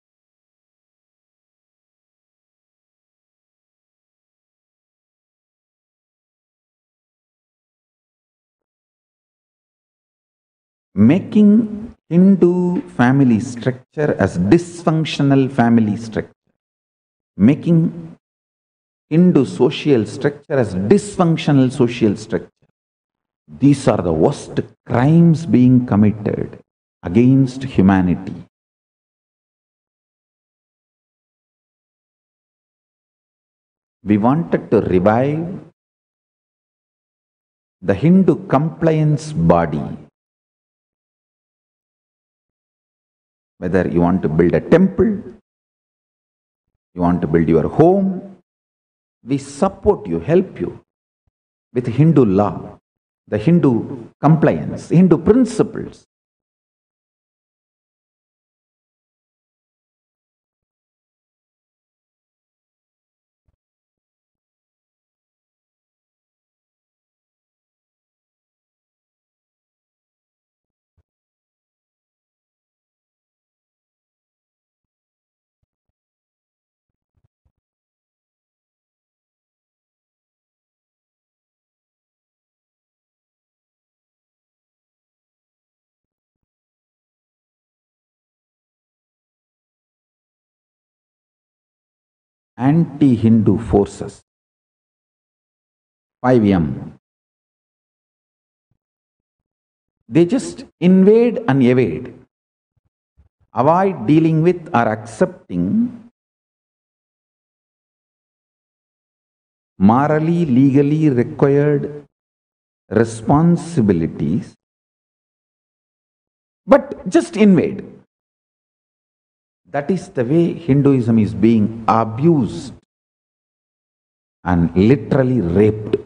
Making Hindu family structure as dysfunctional family structure. Making Hindu social structure as dysfunctional social structure. These are the worst crimes being committed against humanity. We wanted to revive the Hindu compliance body. Whether you want to build a temple, you want to build your home, we support you, help you with Hindu law, the Hindu compliance, Hindu principles. Anti-Hindu forces, 5M, they just invade and evade, avoid dealing with or accepting morally, legally required responsibilities, but just invade. That is the way Hinduism is being abused and literally raped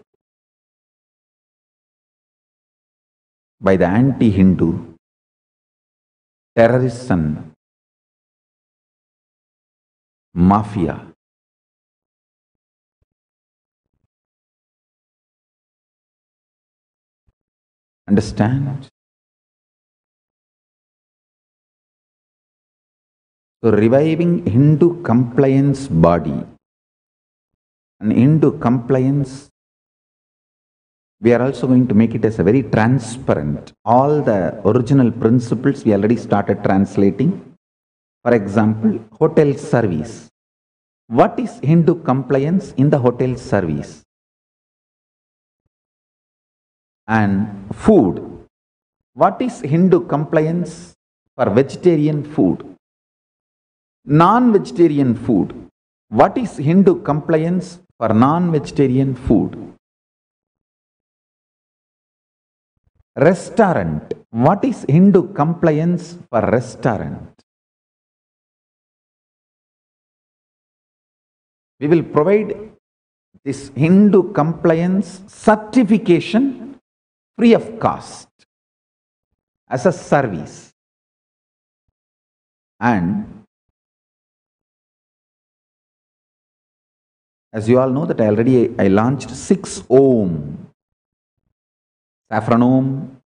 by the anti-Hindu terrorists and mafia. Understand? So reviving Hindu compliance body and Hindu compliance, we are also going to make it as a very transparent. All the original principles we already started translating. For example, hotel service. What is Hindu compliance in the hotel service? And food. What is Hindu compliance for vegetarian food? Non-vegetarian food. What is Hindu compliance for non-vegetarian food? Restaurant. What is Hindu compliance for restaurant? We will provide this Hindu compliance certification free of cost as a service. And as you all know that I launched 6 Om. Saffron Om,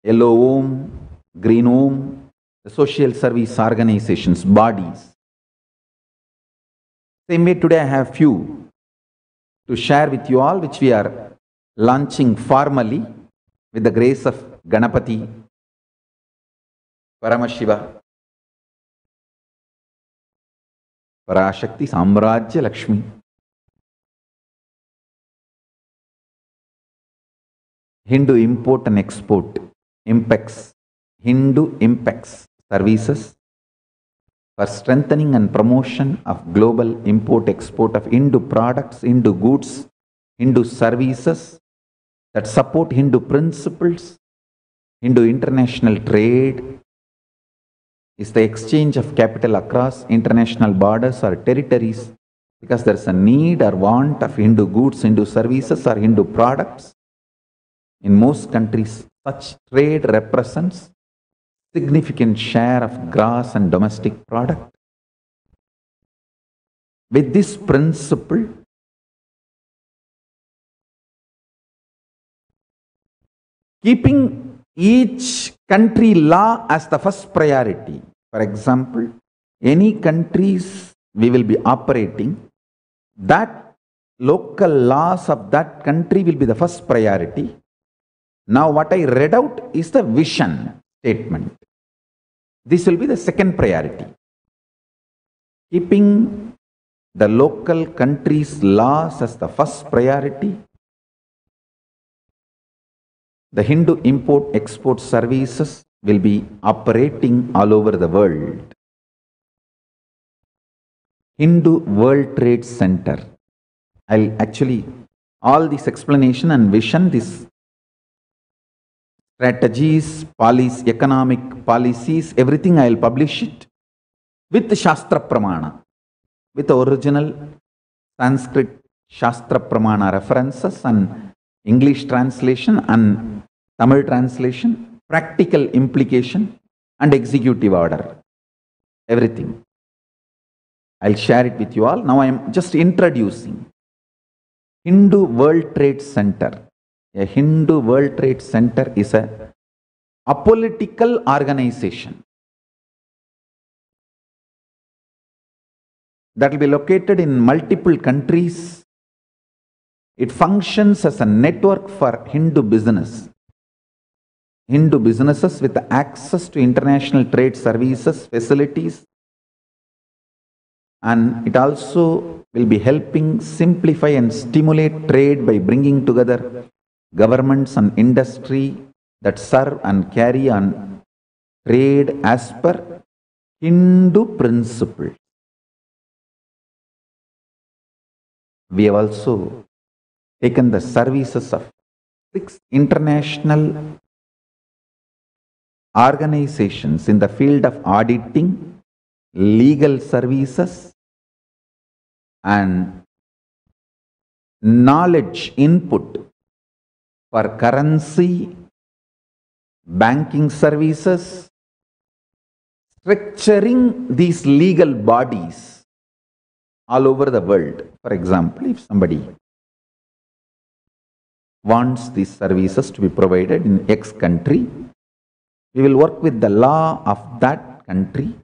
Yellow Om, Green Om, the social service organizations, bodies. Same way today I have few to share with you all, which we are launching formally with the grace of Ganapati, Paramashiva, Parashakti, Samrajya Lakshmi. Hindu import and export, IMPEX, Hindu IMPEX services for strengthening and promotion of global import-export of Hindu products, Hindu goods, Hindu services that support Hindu principles, Hindu international trade, is the exchange of capital across international borders or territories, because there is a need or want of Hindu goods, Hindu services or Hindu products. In most countries, such trade represents significant share of gross and domestic product. With this principle, keeping each country law as the first priority. For example, any countries we will be operating, that local laws of that country will be the first priority. Now what I read out is the vision statement. This will be the second priority. Keeping the local country's laws as the first priority, the Hindu import-export services will be operating all over the world. Hindu World Trade Center. I'll actually, all this explanation and vision, this strategies, policies, economic policies, everything I'll publish it with Shastra Pramana, with original Sanskrit Shastra Pramana references and English translation and Tamil translation, practical implication and executive order. Everything. I'll share it with you all. Now I am just introducing Hindu World Trade Center. A Hindu World Trade Center is a apolitical organization that will be located in multiple countries. It functions as a network for Hindu business. Hindu businesses with access to international trade services, facilities, and it also will be helping simplify and stimulate trade by bringing together governments and industry that serve and carry on trade as per Hindu principles. We have also taken the services of 6 international organizations in the field of auditing, legal services, and knowledge input for currency, banking services, structuring these legal bodies all over the world. For example, if somebody wants these services to be provided in X country, we will work with the law of that country.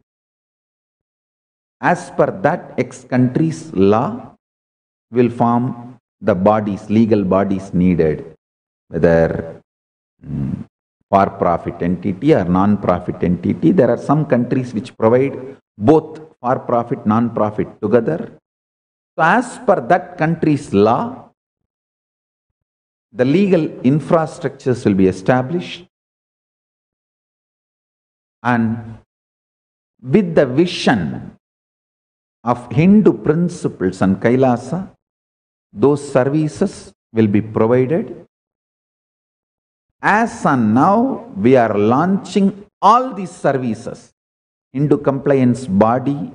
As per that X country's law, we will form the bodies, legal bodies needed, whether for-profit entity or non-profit entity. There are some countries which provide both for-profit, non-profit together. So as per that country's law, the legal infrastructures will be established, and with the vision of Hindu principles and Kailasa, those services will be provided. As and now, we are launching all these services. Hindu compliance body,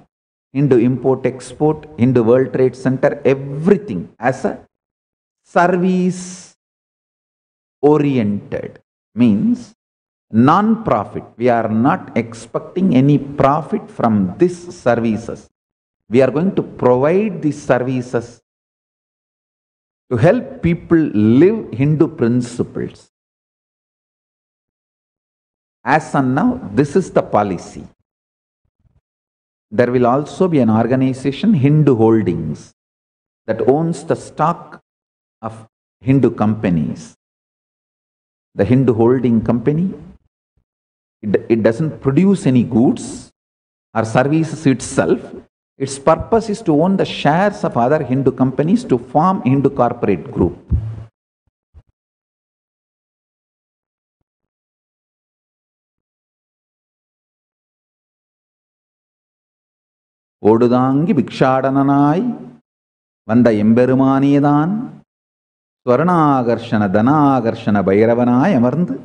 Hindu import-export, Hindu World Trade Center, everything as a service-oriented, means non-profit. We are not expecting any profit from these services. We are going to provide these services to help people live Hindu principles. As and now, this is the policy. There will also be an organization, Hindu Holdings, that owns the stock of Hindu companies. The Hindu holding company, it doesn't produce any goods or services itself. Its purpose is to own the shares of other Hindu companies to form Hindu corporate group. Odudangi Bhikshadananai Vanda Emberumaniyadan Swaranagarshana Danagarshana Bhairavanai Amarndu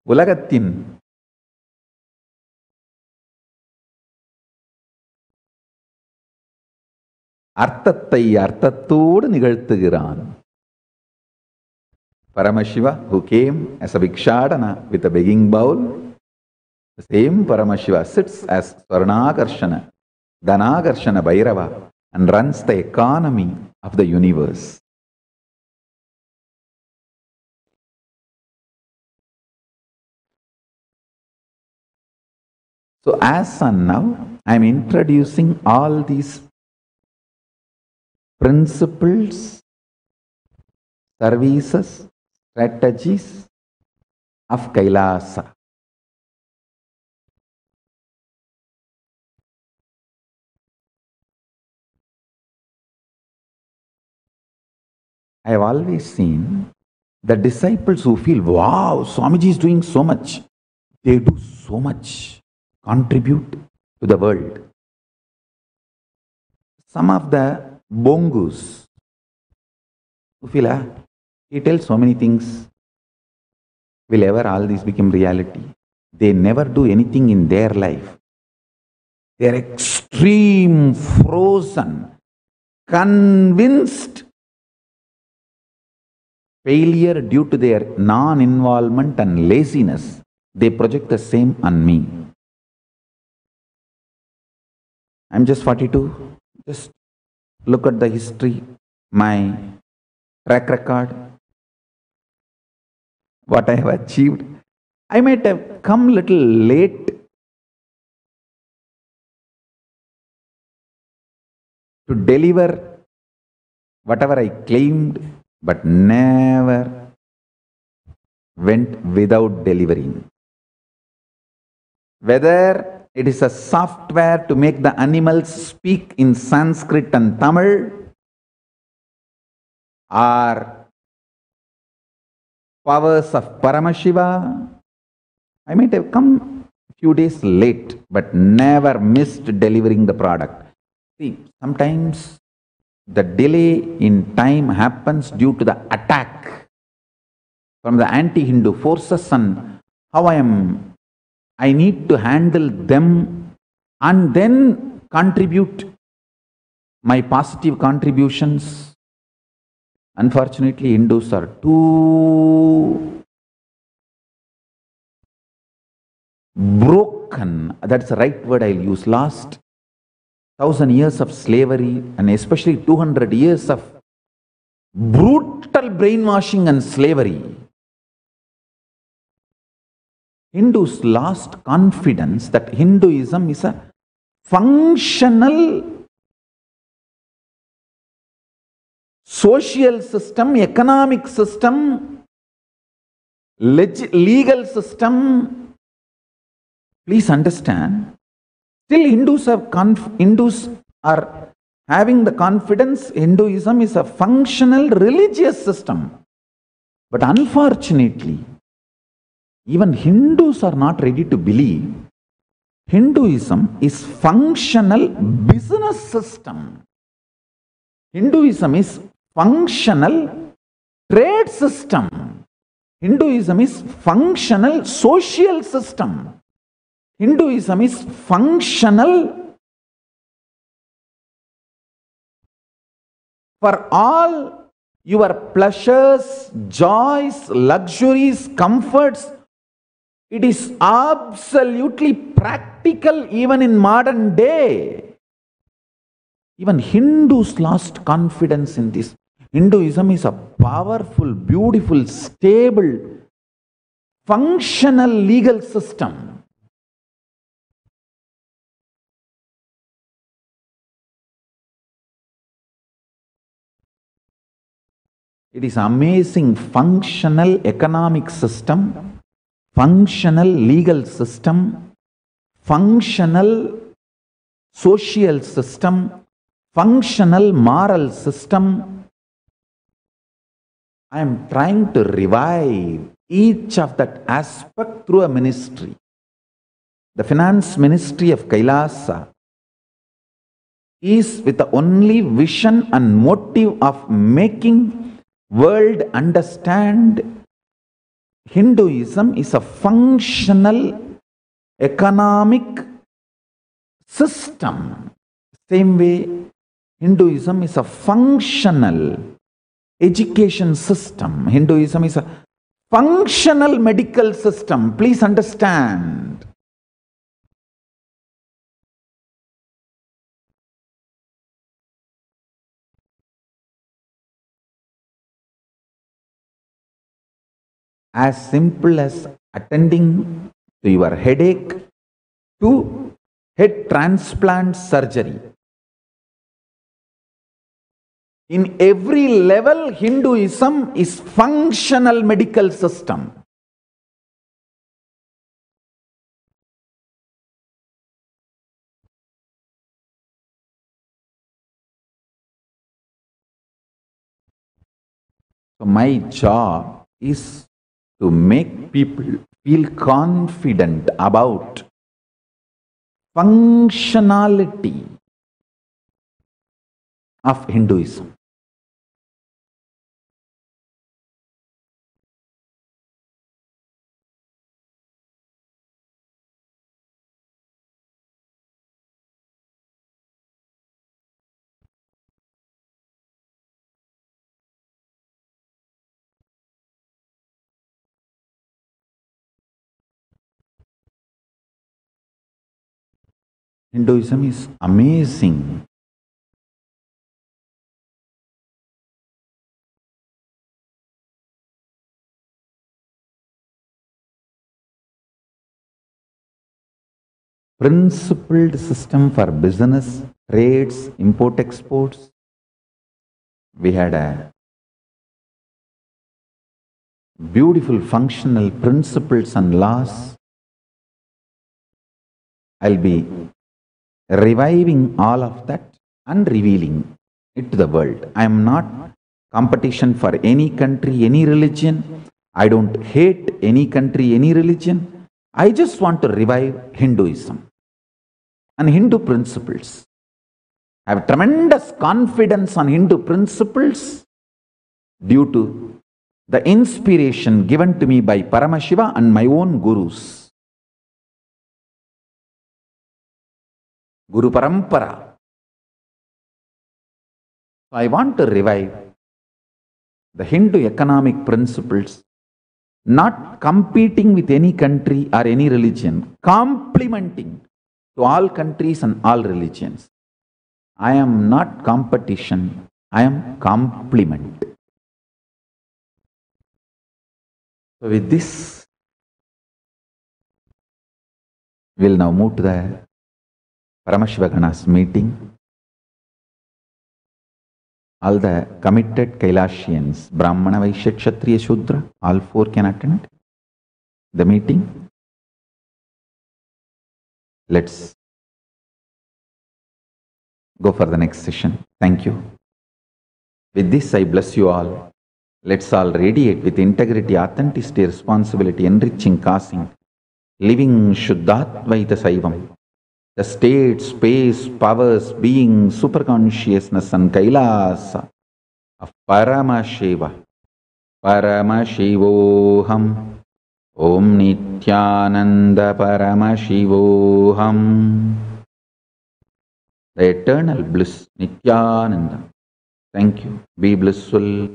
Ulagatin அர்த்தத்தை அர்த்தத்தோடு நிகழ்த்துகிறான். Paramashiva, who came as a Vikshadana with a begging bowl, the same Paramashiva sits as Swarnakarshana, Dhanakarshana Bhairava and runs the economy of the universe. So as on now, I am introducing all these principles, services, strategies of Kailasa. I have always seen the disciples who feel, wow, Swamiji is doing so much. They do so much, contribute to the world. Some of the bongus who feel, he tells so many things. Will ever all these become reality? They never do anything in their life. They are extreme, frozen, convinced failure due to their non-involvement and laziness. They project the same on me. I'm just 42. Just look at the history, my track record, what I have achieved. I might have come little late to deliver whatever I claimed, but never went without delivering. Whether it is a software to make the animals speak in Sanskrit and Tamil, or powers of Paramashiva, I might have come a few days late, but never missed delivering the product. See, sometimes the delay in time happens due to the attack from the anti-Hindu forces and how I need to handle them and then contribute my positive contributions. Unfortunately, Hindus are too broken. That's the right word I'll use. Last 1,000 years of slavery and especially 200 years of brutal brainwashing and slavery. Hindus lost confidence that Hinduism is a functional social system, economic system, legal system. Please understand, still Hindus are having the confidence Hinduism is a functional religious system. But unfortunately, even Hindus are not ready to believe Hinduism is functional business system. Hinduism is functional trade system. Hinduism is functional social system. Hinduism is functional for all your pleasures, joys, luxuries, comforts. It is absolutely practical even in modern day. Even Hindus lost confidence in this. Hinduism is a powerful, beautiful, stable, functional legal system. It is amazing functional economic system, functional legal system, functional social system, functional moral system. I am trying to revive each of that aspect through a ministry. The finance ministry of Kailasa is with the only vision and motive of making world understand Hinduism is a functional economic system. Same way, Hinduism is a functional education system. Hinduism is a functional medical system. Please understand. As simple as attending to your headache to head transplant surgery. In every level, Hinduism is functional medical system. So my job is to make people feel confident about functionality of Hinduism. Hinduism is amazing. Principled system for business, trades, import, exports. We had a beautiful functional principles and laws. I'll be reviving all of that and revealing it to the world. I am not competition for any country, any religion. I don't hate any country, any religion. I just want to revive Hinduism and Hindu principles. I have tremendous confidence on Hindu principles due to the inspiration given to me by Paramashiva and my own gurus. Guru Parampara. So I want to revive the Hindu economic principles, not competing with any country or any religion, complementing to all countries and all religions. I am not competition, I am complement. So with this, we will now move to the Paramashivoham's meeting. All the committed Kailasians, Brahmana, Vaishya, Kshatriya, Shudra, all four can attend the meeting. Let's go for the next session. Thank you. With this, I bless you all. Let's all radiate with integrity, authenticity, responsibility, enriching, causing, living Shuddhatvaita Saivam. The state, space, powers, being, superconsciousness and Kailasa of Paramashiva. Paramashivoham. Om Nithyananda Paramashivoham. The eternal bliss, Nithyananda. Thank you. Be blissful.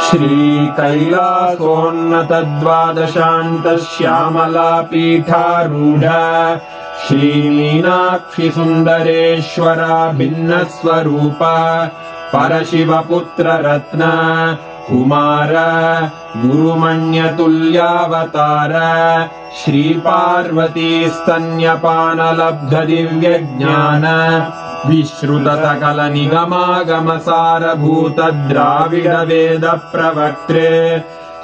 Shri कैलासोन्नतद्वादशान्त Shyamala पीठारूढ Shri Meenakshi सुन्दरेश्वरा भिन्न स्वरूप परशिवपुत्र रत्न कुमार गुरुमण्यतुल्यावतार श्री पार्वती स्तन्यपानलब्ध दिव्य ज्ञान विश्रुत सकल निगमागम सारभूत द्राविड वेद प्रवक्त्रे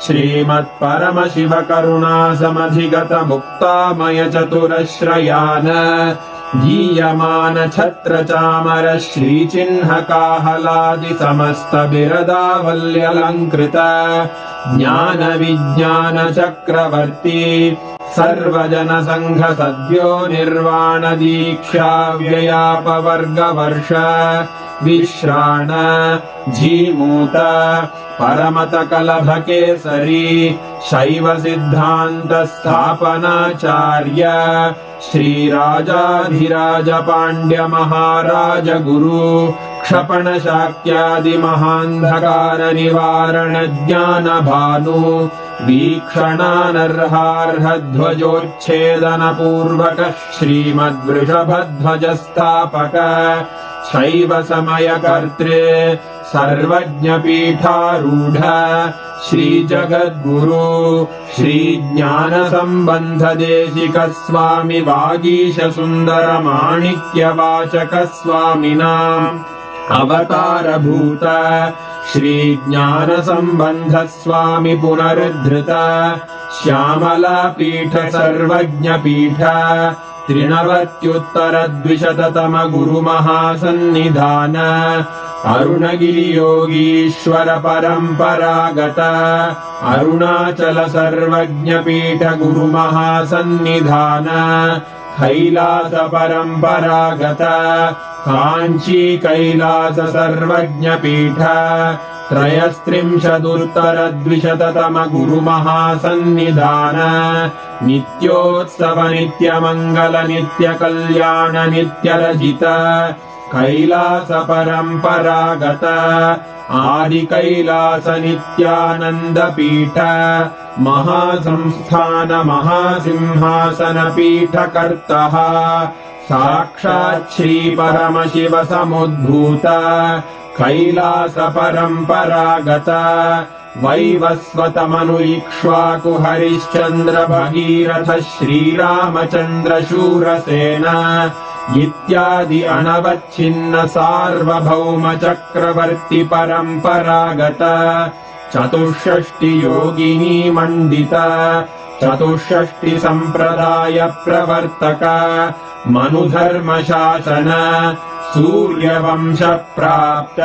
श्रीमत् परमशिव करुणा समधिगत मुक्तामय चतुरश्रयान गीयमान छत्र चामर श्री चिन्ह काहलादि समस्त बिरदावल्यलंकृत ज्ञान विज्ञान चक्रवर्ती सर्वजनसङ्घ सद्यो निर्वाण दीक्षा व्ययापवर्गवर्ष विश्राण जीमूत परमतकलभकेसरी शैव सिद्धान्त स्थापनाचार्य श्रीराजाधिराज पाण्ड्य महाराज गुरु क्षपण शाक्यादि महान्धकार निवारण ज्ञान भानु वीक्षणानर्हार्ह ध्वजोच्छेदन पूर्वक श्रीमद्वृषभध्वज स्थापक शैव समयकर्त्रे सर्वज्ञपीठारूढ श्रीजगद्गुरु श्रीज्ञानसम्बन्धदेशिक स्वामि वागीश सुन्दर माणिक्यवाचक स्वामिनाम् अवतारभूत श्रीज्ञानसम्बन्ध स्वामि पुनरुद्धृत श्यामलापीठ सर्वज्ञपीठ त्रिनवत्युत्तरद्विशततम गुरुमहासन्निधान अरुणगिरियोगीश्वर परम्परागत अरुणाचल सर्वज्ञपीठ गुरुमहासन्निधान कैलास परम्परागत काञ्ची कैलास सर्वज्ञपीठ त्रयस्त्रिंशदुत्तरद्विशततम गुरुमहासन्निधान नित्योत्सव नित्यमङ्गल नित्यकल्याण नित्यरजित कैलास परम्परागत आदिकैलास नित्यानन्दपीठ महासंस्थान महासिंहासन पीठकर्तः साक्षात् श्री परमशिव समुद्भूत कैलास परम्परागत वैवस्वतमनुइक्ष्वाकु हरिश्चन्द्र भगीरथ श्रीरामचन्द्र शूरसेन इत्यादि अनवच्छिन्न सार्वभौम चक्रवर्ति परम्परागत चतुष्षष्टि योगिनी मण्डित चतुष्षष्टि सम्प्रदाय प्रवर्तक मनुधर्मशासन सूर्यवंश प्राप्त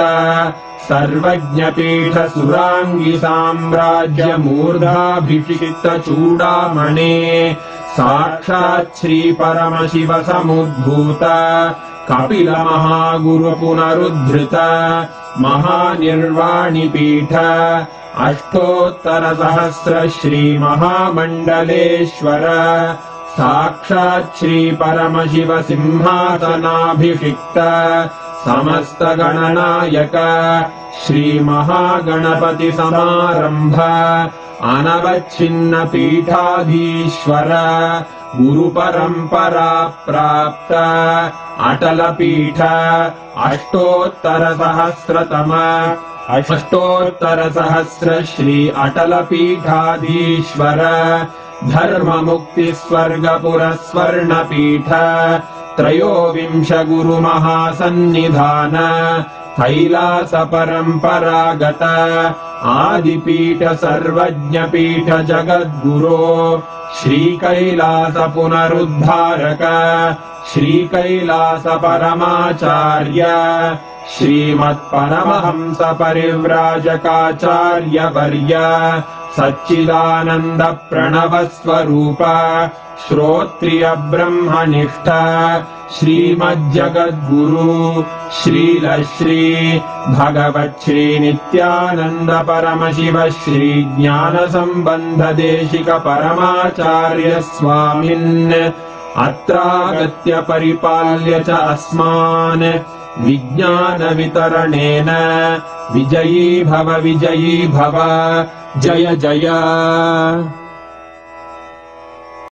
सर्वज्ञपीठ सुराङ्गी साम्राज्य मूर्धाभिषिक्त चूडामणे साक्षात् श्री परमशिव समुद्भूत कपिल महागुरु पुनरुद्धृत महानिर्वाणिपीठ अष्टोत्तर सहस्र श्री महामण्डलेश्वर साक्षात् श्री परमशिव सिंहासनाभिषिक्त समस्त गणनायक श्री महागणपति समारंभ अनवच्छिन्न पीठाधीश्वर गुरु परंपरा प्राप्त अटल पीठ अष्टोत्तर सहस्र श्री अटल पीठाधीश्वर धर्म मुक्ति स्वर्गपुर स्वर्ण पीठ त्रयोविंश गुरु महासन्निधान कैलास परम्परागत आदिपीठ सर्वज्ञपीठ जगद्गुरो श्री कैलास पुनरुद्धारक श्री कैलास परमाचार्य श्रीमत्परमहंस परिव्राजकाचार्य वर्य सच्चिदानंद प्रणव स्वरूप श्रोत्रिय ब्रह्मनिष्ठ श्रीमज्जगद्गुरु श्रील श्री भगवत् श्री नित्यानंद परमशिव श्री ज्ञान संबंध देशिक परमाचार्य स्वामिन् अत्रागत्य परिपाल्य च अस्मान् विज्ञान वितरणेन विजयी भव जय जय।